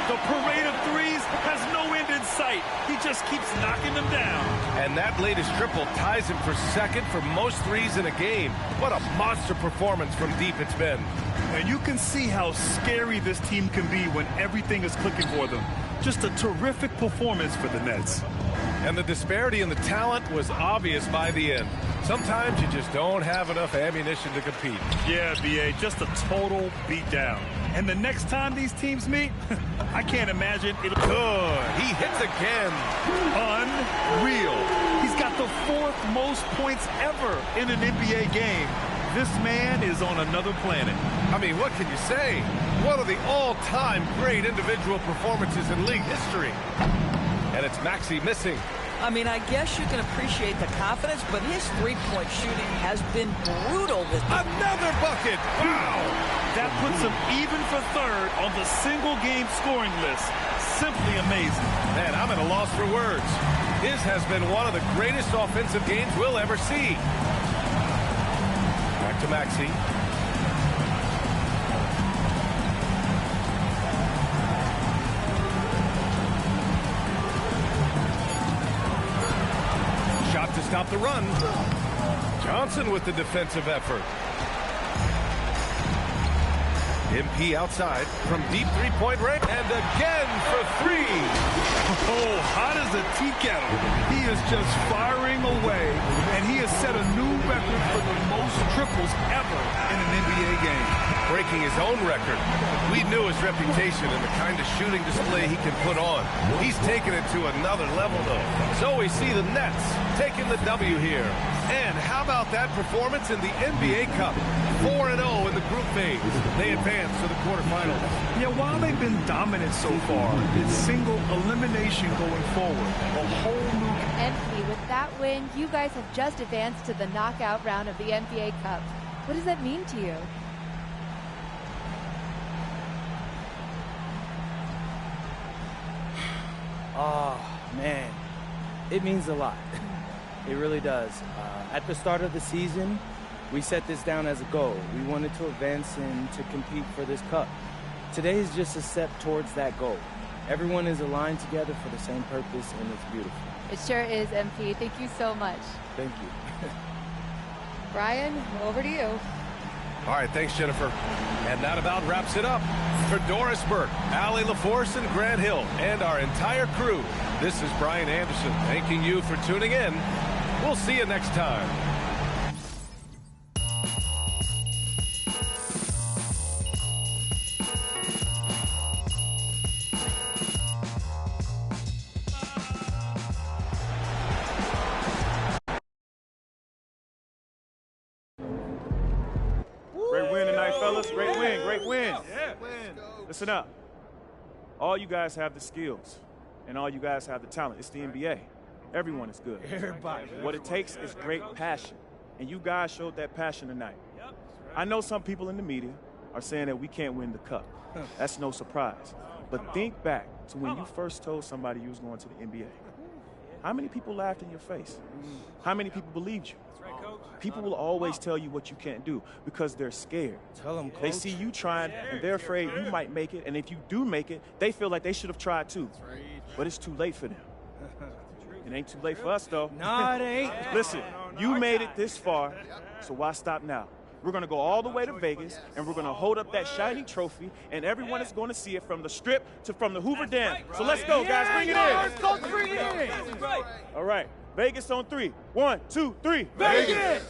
The parade of threes has no end in sight. He just keeps knocking them down. And that latest triple ties him for 2nd for most threes in a game. What a monster performance from deep it's been. And you can see how scary this team can be when everything is clicking for them. Just a terrific performance for the Nets. And the disparity in the talent was obvious by the end. Sometimes you just don't have enough ammunition to compete. Yeah, B.A., just a total beatdown. And the next time these teams meet, I can't imagine it'll... Good. He hits again. Unreal. He's got the 4th most points ever in an NBA game. This man is on another planet. I mean, what can you say? One of the all-time great individual performances in league history. And it's Maxey missing. I mean, I guess you can appreciate the confidence, but his 3-point shooting has been brutal this time. Another bucket! Wow! That puts him even for 3rd on the single-game scoring list. Simply amazing. Man, I'm at a loss for words. His has been one of the greatest offensive games we'll ever see. Back to Maxey. Shot to stop the run. Johnson with the defensive effort. MP outside from deep three-point range. And again for three. Oh, hot as a tea kettle. He is just firing away, and he has set a new record for the most triples ever in an NBA game. Breaking his own record. We knew his reputation and the kind of shooting display he can put on. He's taken it to another level, though. So we see the Nets taking the W here. And how about that performance in the NBA Cup? 4-0 in the group phase. They advance to the quarterfinals. Yeah, while they've been dominant so far, it's single elimination going forward. A whole new... MP, with that win, you guys have just advanced to the knockout round of the NBA Cup. What does that mean to you? Oh, man. It means a lot. It really does. At the start of the season, we set this down as a goal. We wanted to advance and to compete for this cup. Today is just a step towards that goal. Everyone is aligned together for the same purpose, and it's beautiful. It sure is, MP. Thank you so much. Thank you. Brian, over to you. All right, thanks, Jennifer. And that about wraps it up. For Doris Burke, Allie LaForce, and Grant Hill, and our entire crew, this is Brian Anderson thanking you for tuning in. We'll see you next time. Great win tonight, fellas. Great win, great win. Listen up. All you guys have the skills, and all you guys have the talent. It's the NBA. Everyone is good. Everybody. What it takes is great passion, and you guys showed that passion tonight. I know some people in the media are saying that we can't win the cup. That's no surprise. But think back to when you first told somebody you was going to the NBA. How many people laughed in your face? How many people believed you? People will always tell you what you can't do because they're scared. Tell them, Coach. They see you trying, and they're afraid you might make it. And if you do make it, they feel like they should have tried too. But it's too late for them. It ain't too late for us, though. Nah, it ain't. Listen, you made it this far, so why stop now? We're going to go all the way to Vegas, and we're going to hold up that shiny trophy, and everyone is going to see it from the Strip to from the Hoover Dam. So let's go, guys. Bring it in. Coach, bring it in. All right. Vegas on 3. 1, 2, 3. Vegas!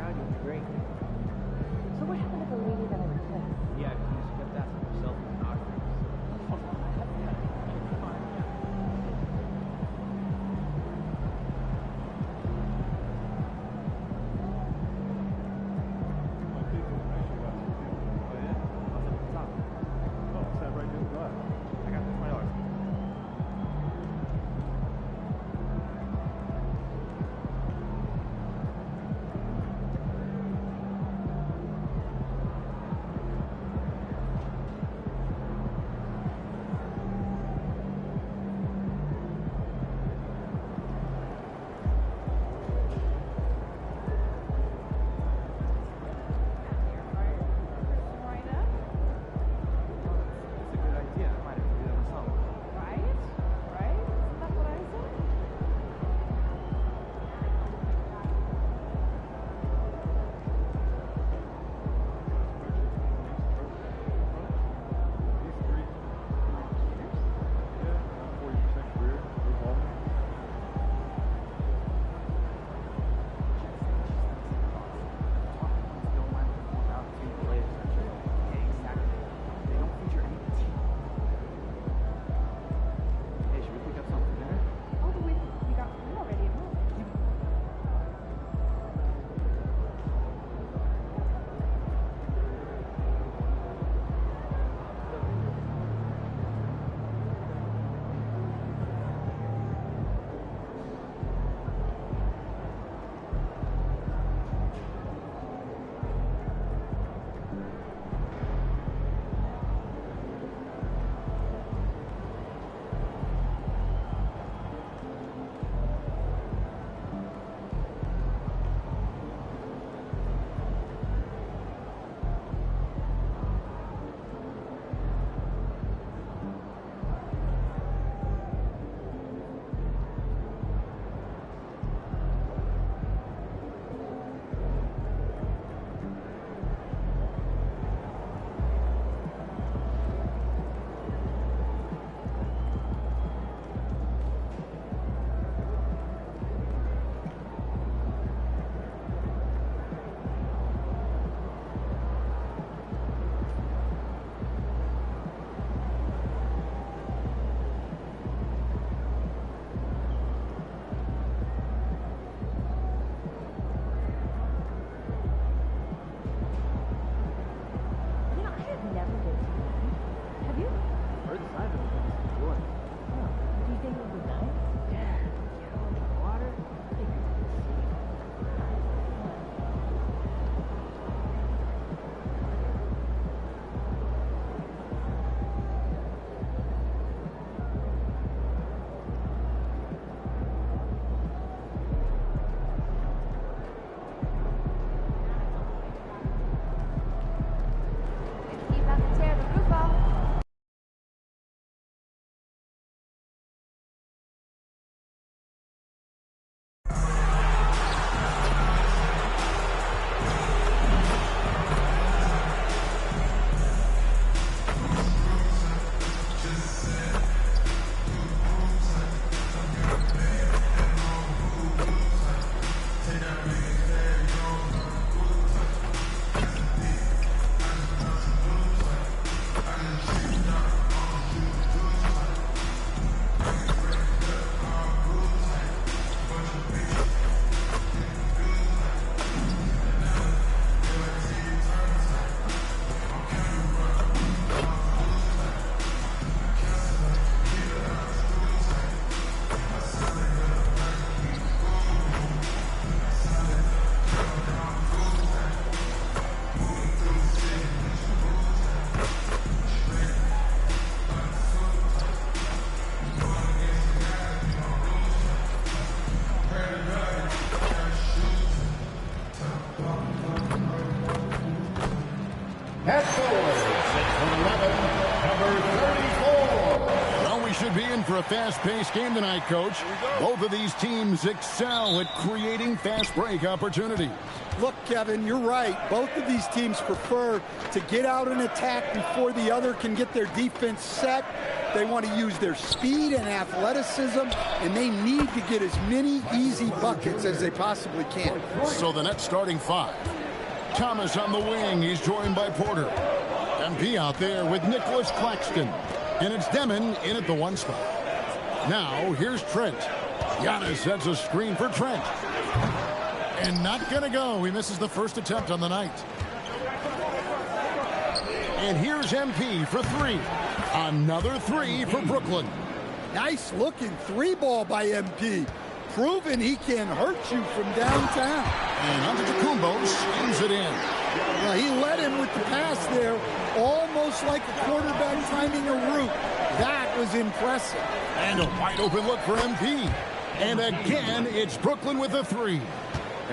around you will be great. So what happened to the lady that I replaced? Yeah, because she kept asking herself to knock her. At forward, 6'11", number 34. Well, we should be in for a fast-paced game tonight, Coach. Both of these teams excel at creating fast break opportunities. Look, Kevin, you're right. Both of these teams prefer to get out and attack before the other can get their defense set. They want to use their speed and athleticism, and they need to get as many easy buckets as they possibly can. So the Nets starting five. Thomas on the wing. He's joined by Porter. MP out there with Nicholas Claxton. And it's Demon in at the 1 spot. Now, here's Trent. Giannis sets a screen for Trent. And not going to go. He misses the first attempt on the night. And here's MP for 3. Another 3 for Brooklyn. Nice looking 3-ball by MP. Proving he can hurt you from downtown. And Antetokounmpo slams it in. Well, he led him with the pass there, almost like a quarterback timing a route. That was impressive. And a wide open look for MP. And again, it's Brooklyn with a 3.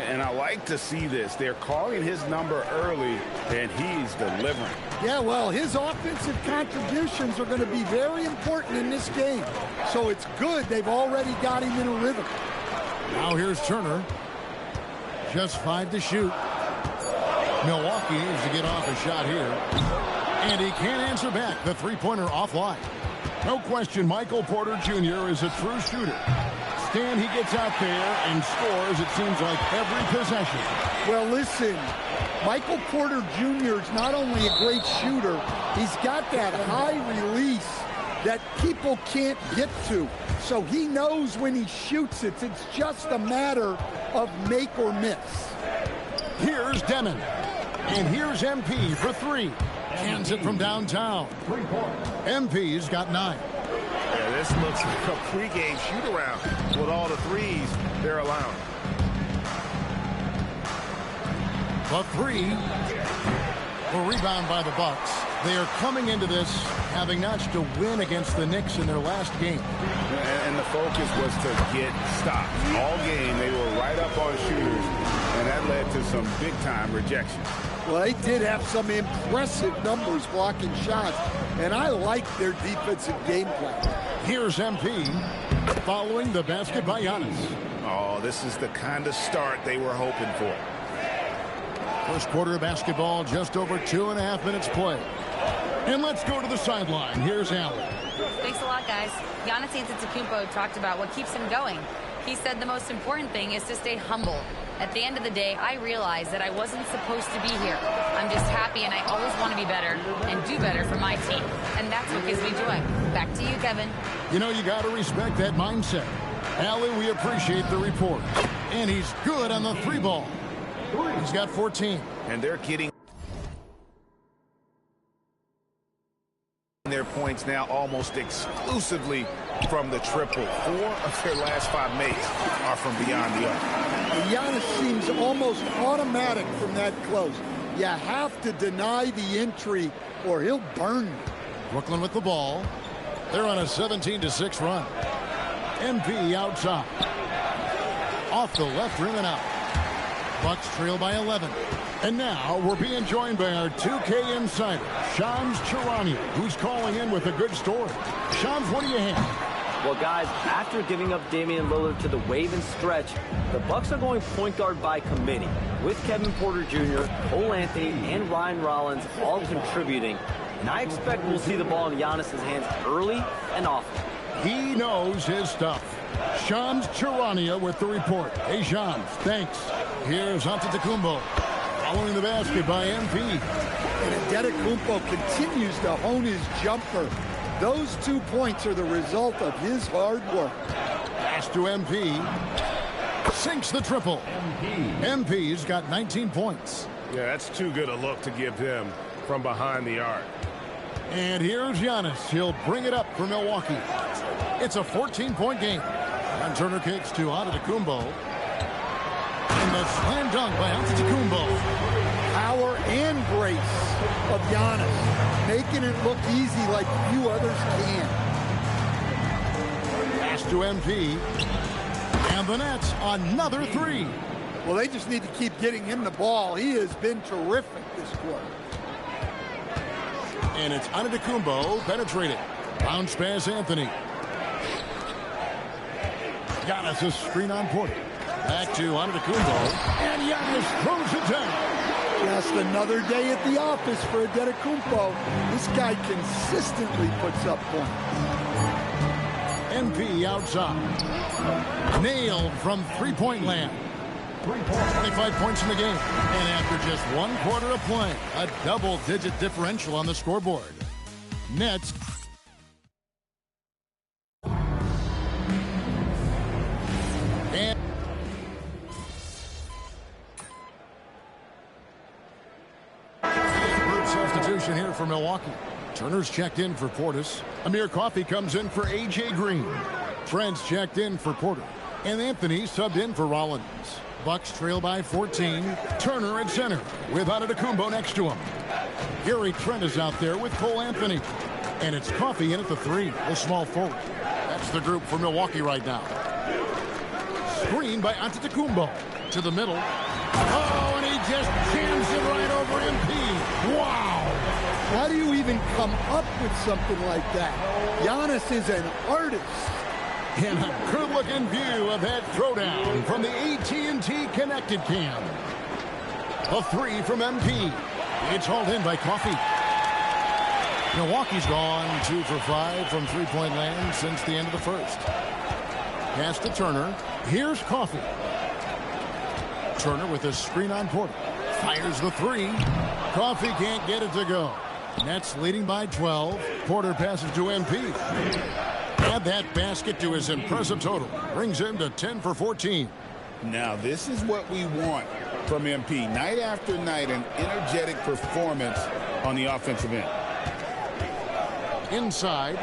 And I like to see this. They're calling his number early, and he's delivering. Yeah, well, his offensive contributions are going to be very important in this game. So it's good they've already got him in a rhythm. Now here's Turner. Just 5 to shoot. Milwaukee needs to get off a shot here. And he can't answer back. The three-pointer offline. No question, Michael Porter Jr. is a true shooter. Stan, he gets out there and scores, it seems like, every possession. Well, listen, Michael Porter Jr. is not only a great shooter, he's got that high release that people can't get to. So he knows when he shoots it. It's just a matter of make or miss. Here's Demon. And here's MP for 3. Hands it from downtown. MP's got 9. Yeah, this looks like a pregame shoot-around with all the threes they're allowing. The 3. A rebound by the Bucks. They are coming into this having notched a win against the Knicks in their last game. And the focus was to get stops. All game, they were right up on shooters, and that led to some big-time rejections. Well, they did have some impressive numbers blocking shots, and I like their defensive game plan. Here's MP following the basket by Giannis. Oh, this is the kind of start they were hoping for. First quarter of basketball, just over 2.5 minutes play. And let's go to the sideline. Here's Allen. Thanks a lot, guys. Giannis Antetokounmpo talked about what keeps him going. He said the most important thing is to stay humble. At the end of the day, I realized that I wasn't supposed to be here. I'm just happy, and I always want to be better and do better for my team. And that's what gives me joy. Back to you, Kevin. You know, you got to respect that mindset. Allie, we appreciate the report. And he's good on the 3-ball. He's got 14. And they're getting their points now almost exclusively from the triple. 4 of their last 5 makes are from beyond the arc. Giannis seems almost automatic from that close. You have to deny the entry or he'll burn you. Brooklyn with the ball. They're on a 17-6 run. MP outside. Off the left rim and out. Bucks trail by 11. And now we're being joined by our 2K insider, Shams Charania, who's calling in with a good story. Shams, what do you have? Well, guys, after giving up Damian Lillard to the wave and stretch, the Bucks are going point guard by committee, with Kevin Porter Jr., Cole Anthony, and Ryan Rollins all contributing. And I expect we'll see the ball in Giannis' hands early and often. He knows his stuff. Shams Charania with the report. Hey, Shams, thanks. Here's Antetokounmpo. Following the basket by MP. And Antetokounmpo continues to hone his jumper. Those 2 points are the result of his hard work. Pass to MP. Sinks the triple. MP's got 19 points. Yeah, that's too good a look to give him from behind the arc. And here's Giannis. He'll bring it up for Milwaukee. It's a 14-point game. And Turner kicks to Antetokounmpo. And the slam dunk by Antetokounmpo. Power and grace of Giannis, making it look easy like few others can. Pass to MP. And the Nets, another 3. Well, they just need to keep getting him the ball. He has been terrific this quarter. And it's Antetokounmpo penetrating. Bounce pass Anthony. Giannis a screen on Porter. Back to Antetokounmpo, and Giannis throws it down. Just another day at the office for Antetokounmpo. This guy consistently puts up points. MP outside. Nailed from three-point land. 25 points in the game. And after just 1 quarter of play, a double-digit differential on the scoreboard. Nets. And group substitution here for Milwaukee. Turner's checked in for Portis. Amir Coffey comes in for A.J. Green. Trent's checked in for Porter. And Anthony subbed in for Rollins. Bucks trail by 14. Turner at center with Antetokounmpo next to him. Gary Trent is out there with Cole Anthony. And it's Coffey in at the 3, the small forward. That's the group for Milwaukee right now. Screen by Antetokounmpo to the middle. Oh, and he just jams it right over MP. Wow! How do you even come up with something like that? Giannis is an artist. And a good-looking view of that throwdown from the AT&T Connected Cam. A 3 from MP. It's hauled in by Coffey. Milwaukee's gone 2 for 5 from three-point land since the end of the first. Pass to Turner. Here's Coffey. Turner with a screen on Porter. Fires the 3. Coffey can't get it to go. Nets leading by 12. Porter passes to MP. Add that basket to his impressive total. Brings him to 10 for 14. Now, this is what we want from MP. Night after night, an energetic performance on the offensive end. Inside.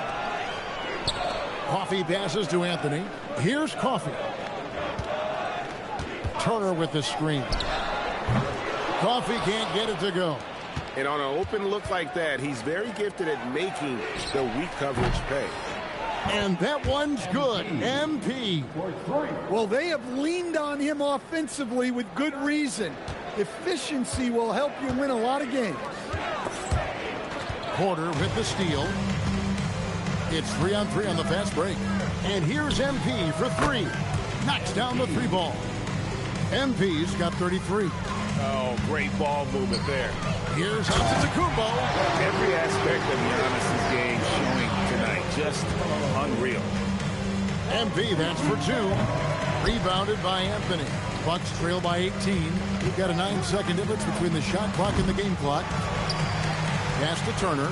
Coffey passes to Anthony. Here's Coffey. Turner with the screen. Coffey can't get it to go. And on an open look like that, he's very gifted at making the weak coverage pay. And that one's good. MP. Well, they have leaned on him offensively with good reason. Efficiency will help you win a lot of games. Porter with the steal. It's 3-on-3 on the fast break. And here's MP for 3. Knocks down the 3 ball. MP's got 33. Oh, great ball movement there. Here's Antetokounmpo. Every aspect of Giannis's game showing tonight. Just unreal. MP, that's for 2. Rebounded by Anthony. Bucks trail by 18. We've got a 9-second difference between the shot clock and the game clock. Pass to Turner.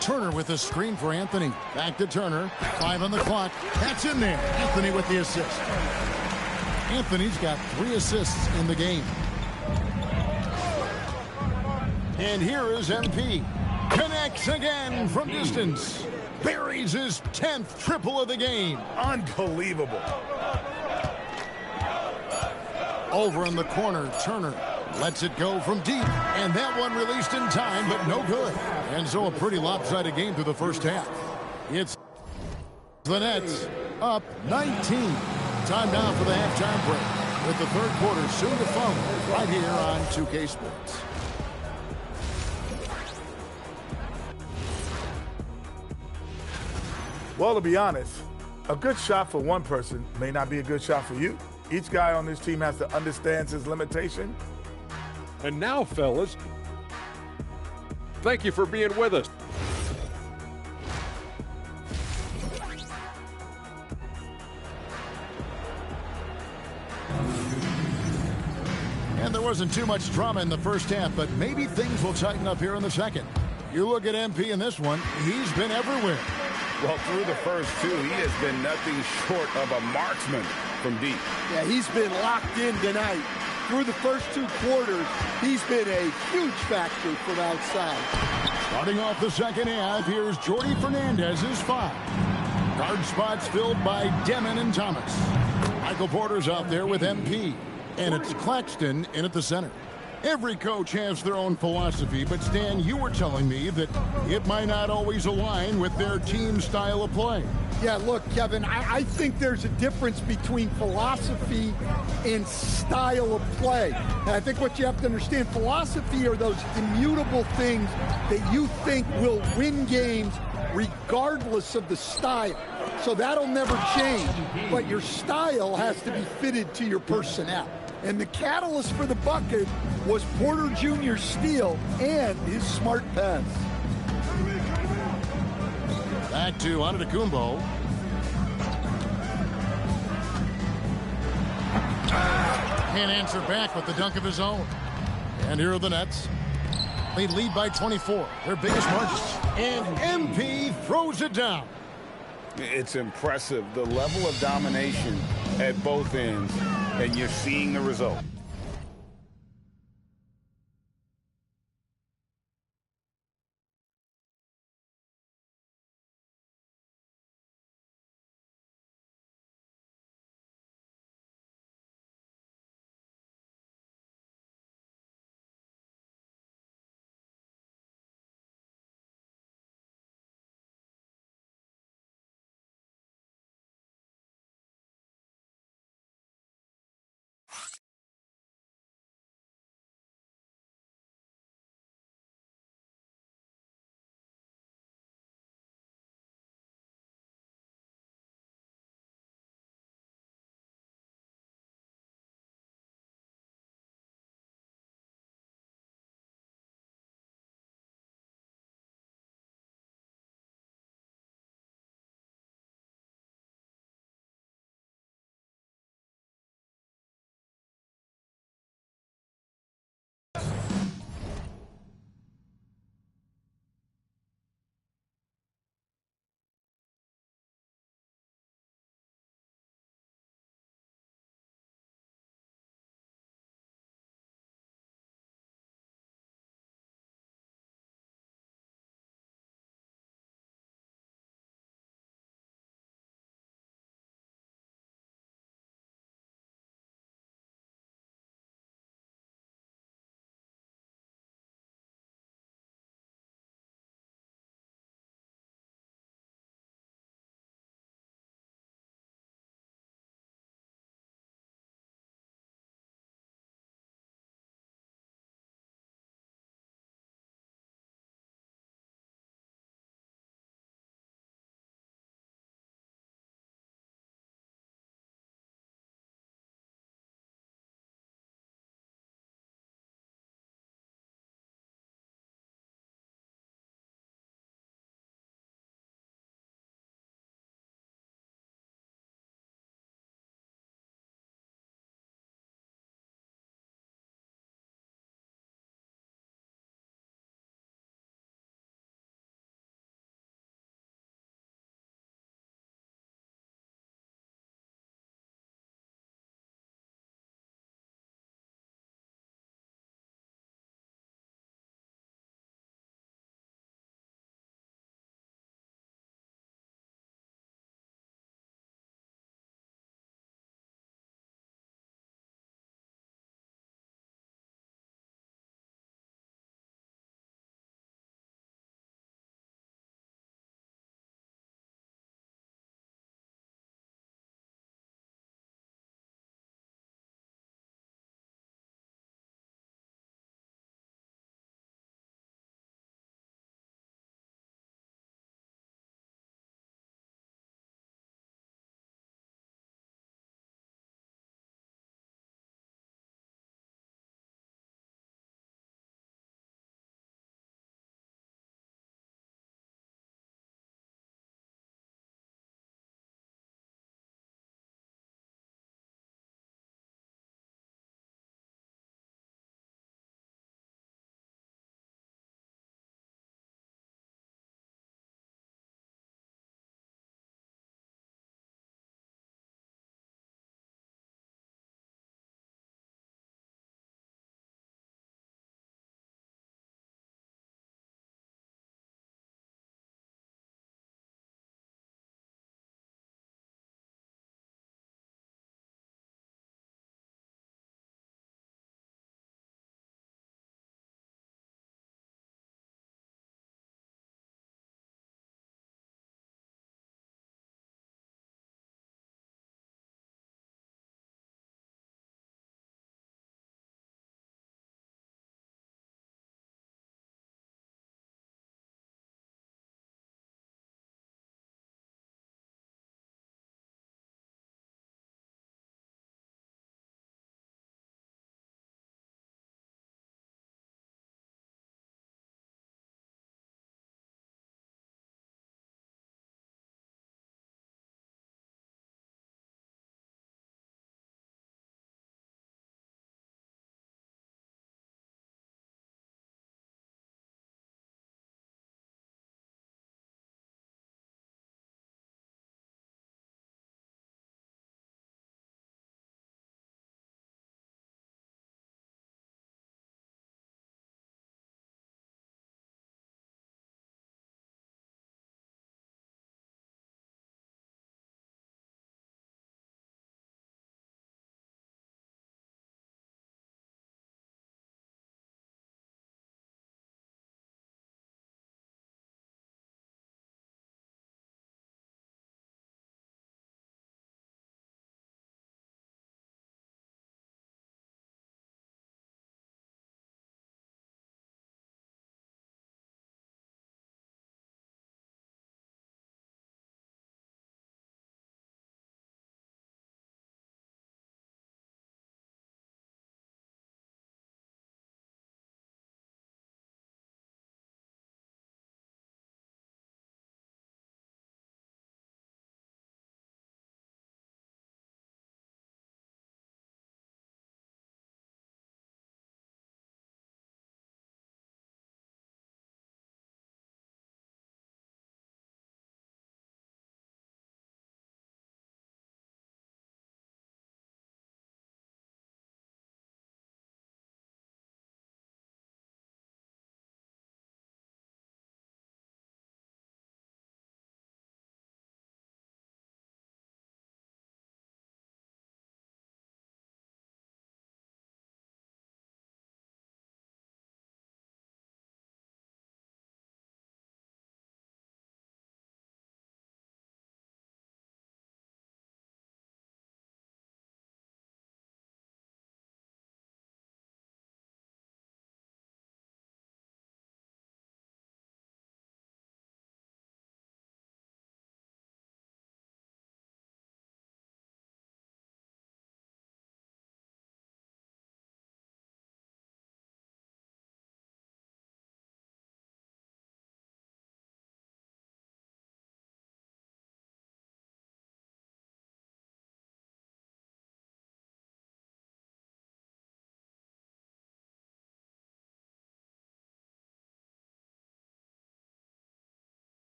Turner with a screen for Anthony. Back to Turner. 5 on the clock. That's in there. Anthony with the assist. Anthony's got 3 assists in the game. And here is MP. Connects again from distance. Buries his 10th triple of the game. Unbelievable. Over in the corner, Turner lets it go from deep. And that one released in time, but no good. And so a pretty lopsided game through the first half. It's the Nets up 19. Time now for the halftime break, with the third quarter soon to follow right here on 2K Sports. Well, to be honest, a good shot for one person may not be a good shot for you. Each guy on this team has to understand his limitation. And now, fellas, thank you for being with us. And there wasn't too much drama in the first half, but maybe things will tighten up here in the second. You look at MP in this one, he's been everywhere. Well, through the first 2, he has been nothing short of a marksman from deep. Yeah, he's been locked in tonight. Through the first 2 quarters, he's been a huge factor from outside. Starting off the second half, here's Jordy Fernandez's 5. Guard spots filled by Demon and Thomas. Michael Porter's out there with MP. And it's Claxton in at the center. Every coach has their own philosophy, but Stan, you were telling me that it might not always align with their team style of play. Yeah, look, Kevin, I think there's a difference between philosophy and style of play. And I think what you have to understand, philosophy are those immutable things that you think will win games regardless of the style. So that'll never change. But your style has to be fitted to your personnel. And the catalyst for the bucket was Porter Jr.'s steal and his smart pass. Back to Antetokounmpo. Can't answer back with the dunk of his own. And here are the Nets. They lead by 24, their biggest margin. And MP throws it down. It's impressive, the level of domination at both ends, and you're seeing the result.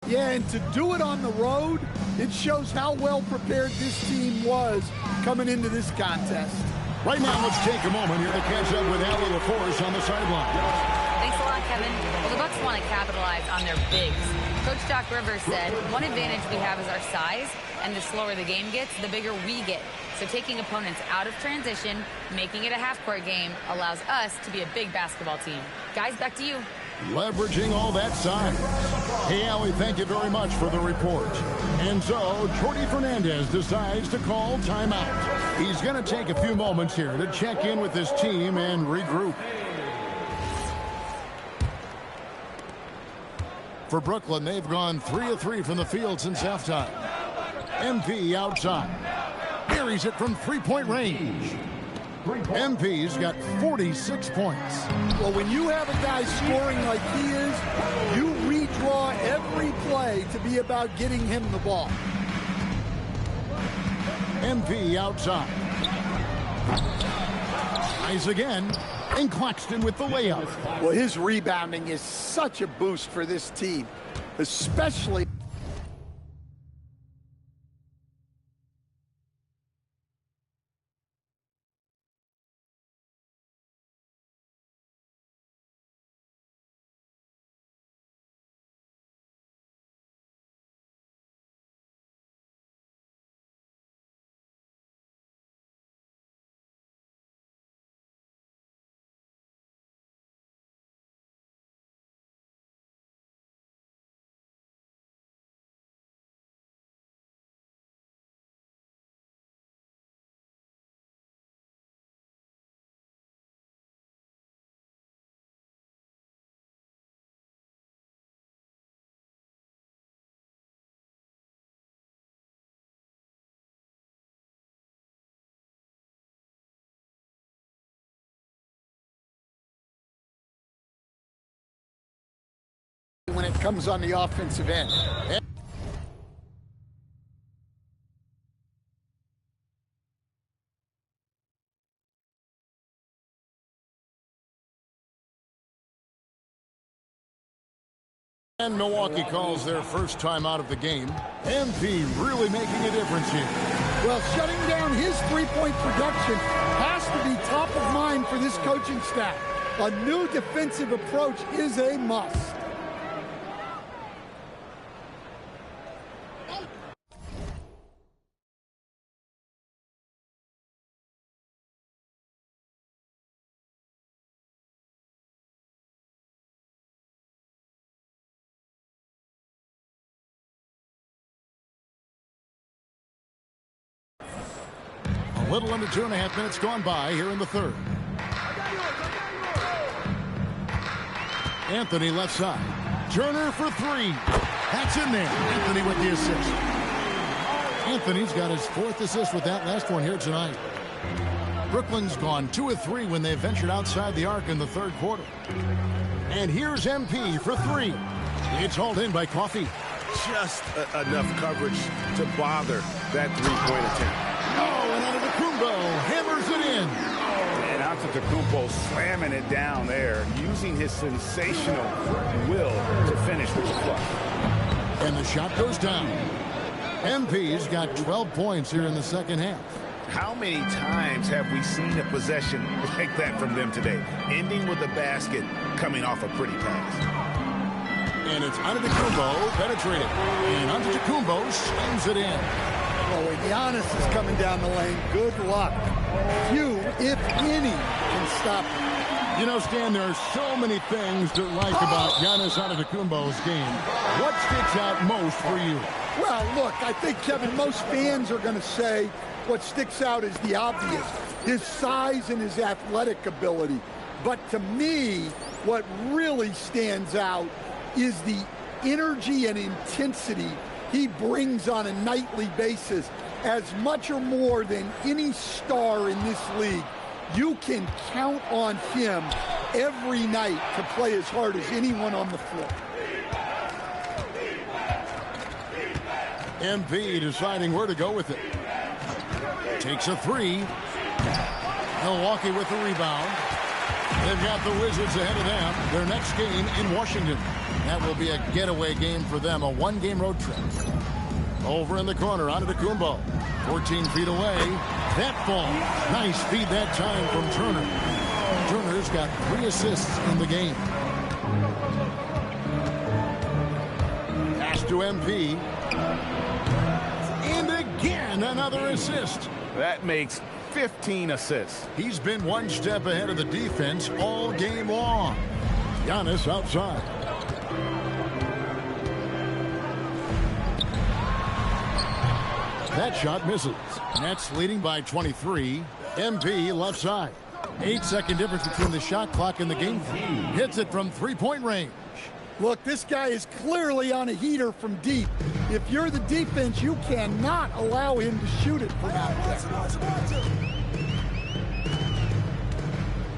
Yeah, and to do it on the road, it shows how well prepared this team was coming into this contest. Right now, let's take a moment here to catch up with Allie LaForce on the sideline. Thanks a lot, Kevin. Well, the Bucks want to capitalize on their bigs. Coach Doc Rivers said, one advantage we have is our size, and the slower the game gets, the bigger we get. So taking opponents out of transition, making it a half-court game, allows us to be a big basketball team. Guys, back to you. Leveraging all that size. Hey, Allie, thank you very much for the report. And so, Jordy Fernandez decides to call timeout. He's going to take a few moments here to check in with his team and regroup. For Brooklyn, they've gone 3 of 3 from the field since halftime. MP outside. Buries it from three-point range. MP's got 46 points. Well, when you have a guy scoring like he is, you redraw every play to be about getting him the ball. MP outside. Eyes again. And Claxton with the layup. Well, his rebounding is such a boost for this team, especially. When it comes on the offensive end. And Milwaukee calls their first time out of the game. MP really making a difference here. Well, shutting down his three-point production has to be top of mind for this coaching staff. A new defensive approach is a must. A little under 2.5 minutes gone by here in the third. Anthony left side. Turner for three. That's in there. Anthony with the assist. Anthony's got his 4th assist with that last one here tonight. Brooklyn's gone 2 of 3 when they ventured outside the arc in the third quarter. And here's MP for three. It's hauled in by Coffey. Just enough coverage to bother that three-point attempt. Oh, and Antetokounmpo hammers it in. And Antetokounmpo slamming it down there, using his sensational will to finish with the clutch. And the shot goes down. MP's got 12 points here in the second half. How many times have we seen a possession like that from them today? Ending with a basket, coming off a pretty pass. And it's Antetokounmpo penetrated. And Antetokounmpo slams it in. Well, when Giannis is coming down the lane, good luck. Few, if any, can stop him. You know, Stan, there are so many things to like about Giannis Antetokounmpo's game. What sticks out most for you? Well, look, I think, Kevin, most fans are going to say what sticks out is the obvious, his size and his athletic ability. But to me, what really stands out is the energy and intensity he brings on a nightly basis, as much or more than any star in this league. You can count on him every night to play as hard as anyone on the floor. MP deciding where to go with it. Takes a three. Milwaukee with the rebound. They've got the Wizards ahead of them. Their next game in Washington. That will be a getaway game for them, a one-game road trip. Over in the corner, onto Kumbo. 14 feet away. That ball. Nice feed that time from Turner. Turner's got 3 assists in the game. Pass to MP. And again, another assist. That makes 15 assists. He's been one step ahead of the defense all game long. Giannis outside. That shot misses. Nets leading by 23. MP left side. 8-second difference between the shot clock and the game. Hits it from three-point range. Look, this guy is clearly on a heater from deep. If you're the defense, you cannot allow him to shoot it from out there.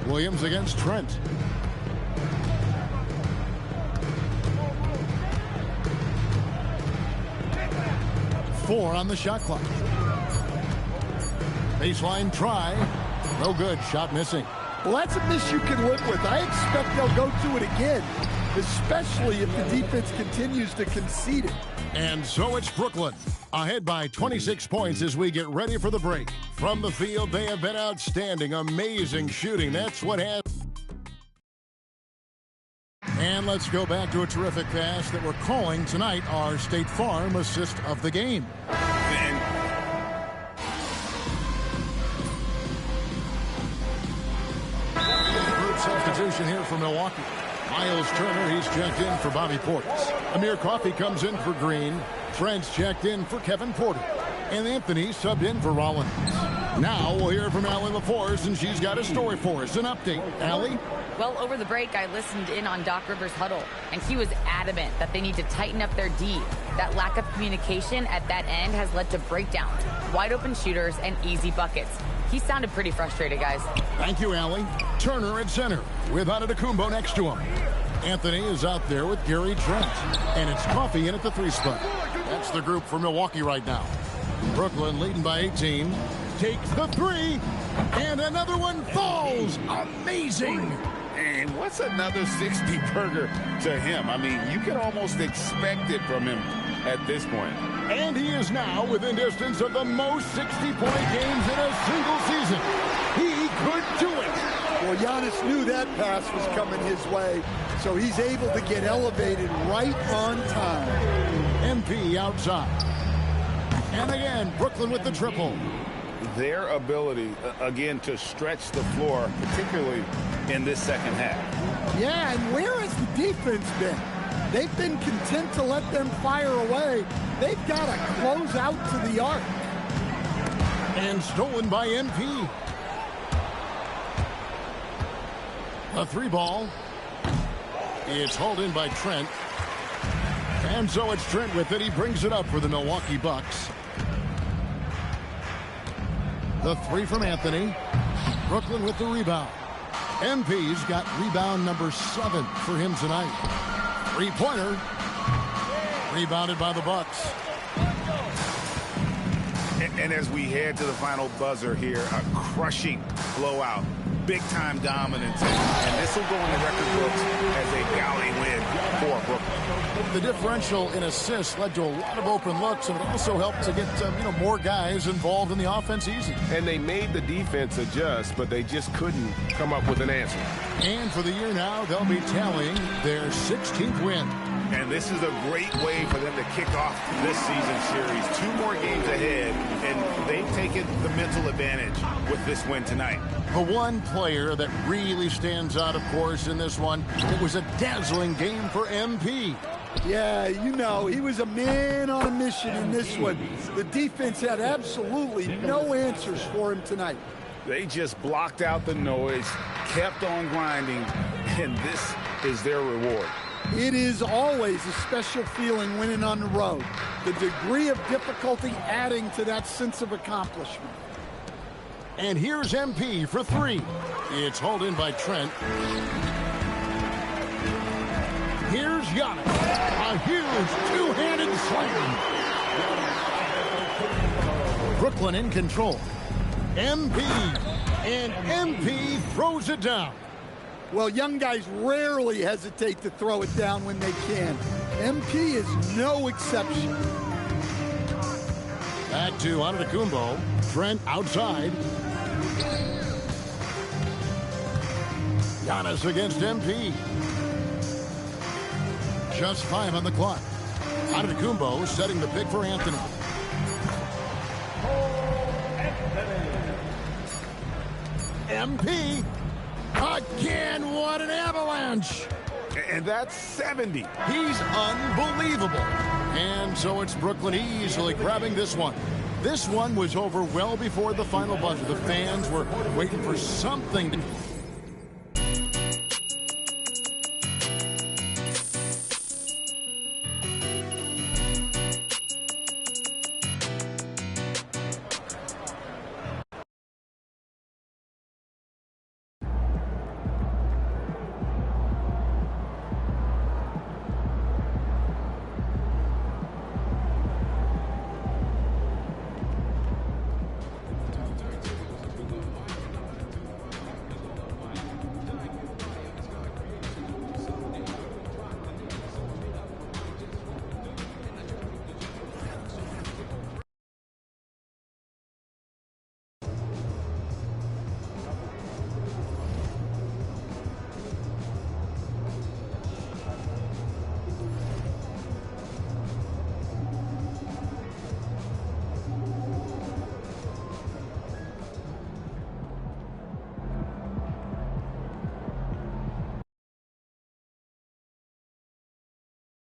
Williams against Trent. Four on the shot clock. Baseline try. No good. Shot missing. Well, that's a miss you can live with. I expect they'll go to it again, especially if the defense continues to concede it. And so it's Brooklyn, ahead by 26 points as we get ready for the break. From the field, they have been outstanding. Amazing shooting. That's what has. And let's go back to a terrific pass that we're calling tonight our State Farm assist of the game. Group substitution here for Milwaukee. Miles Turner, he's checked in for Bobby Portis. Amir Coffey comes in for Green. Trent's checked in for Kevin Porter. And Anthony subbed in for Rollins. Now we'll hear from Allie LaForce, and she's got a story for us. An update. Allie? Well, over the break, I listened in on Doc Rivers' huddle, and he was adamant that they need to tighten up their D. That lack of communication at that end has led to breakdowns, wide open shooters, and easy buckets. He sounded pretty frustrated, guys. Thank you, Allie. Turner at center with Antetokounmpo next to him. Anthony is out there with Gary Trent. And it's Coffey in at the 3 spot. That's the group for Milwaukee right now. Brooklyn leading by 18. Takes the 3. And another one falls. Amazing. And what's another 60-burger to him? I mean, you can almost expect it from him at this point. And he is now within distance of the most 60-point games in a single season. He could do it. Well, Giannis knew that pass was coming his way, so he's able to get elevated right on time. MP outside. And again, Brooklyn with the triple. Their ability, again, to stretch the floor, particularly in this second half. Yeah, and where has the defense been? They've been content to let them fire away. They've got to close out to the arc. And stolen by MP. A 3 ball. It's hauled in by Trent. And so it's Trent with it. He brings it up for the Milwaukee Bucks. The 3 from Anthony. Brooklyn with the rebound. MP's got rebound number 7 for him tonight. 3-pointer. Rebounded by the Bucks. And as we head to the final buzzer here, a crushing blowout. Big-time dominance. And this will go in the record books as a gaudy win for Brooklyn. The differential in assists led to a lot of open looks, and it also helped to get more guys involved in the offense easy. And they made the defense adjust, but they just couldn't come up with an answer. And for the year now, they'll be tallying their 16th win. And this is a great way for them to kick off this season series. 2 more games ahead, and they've taken the mental advantage with this win tonight. The one player that really stands out, of course, in this one, it was a dazzling game for MP. Yeah, he was a man on a mission in this one. The defense had absolutely no answers for him tonight. They just blocked out the noise, kept on grinding, and this is their reward. It is always a special feeling winning on the road. The degree of difficulty adding to that sense of accomplishment. And here's MP for 3. It's hauled in by Trent. Here's Giannis. A huge 2-handed slam. Brooklyn in control. MP. And MP throws it down. Well, young guys rarely hesitate to throw it down when they can. MP is no exception. Back to Antetokounmpo. Trent outside. Giannis against MP. Just 5 on the clock. Antetokounmpo setting the pick for Anthony. MP. Again, what an avalanche. And that's 70. He's unbelievable. And so it's Brooklyn easily grabbing this one. This one was over well before the final buzzer. The fans were waiting for something.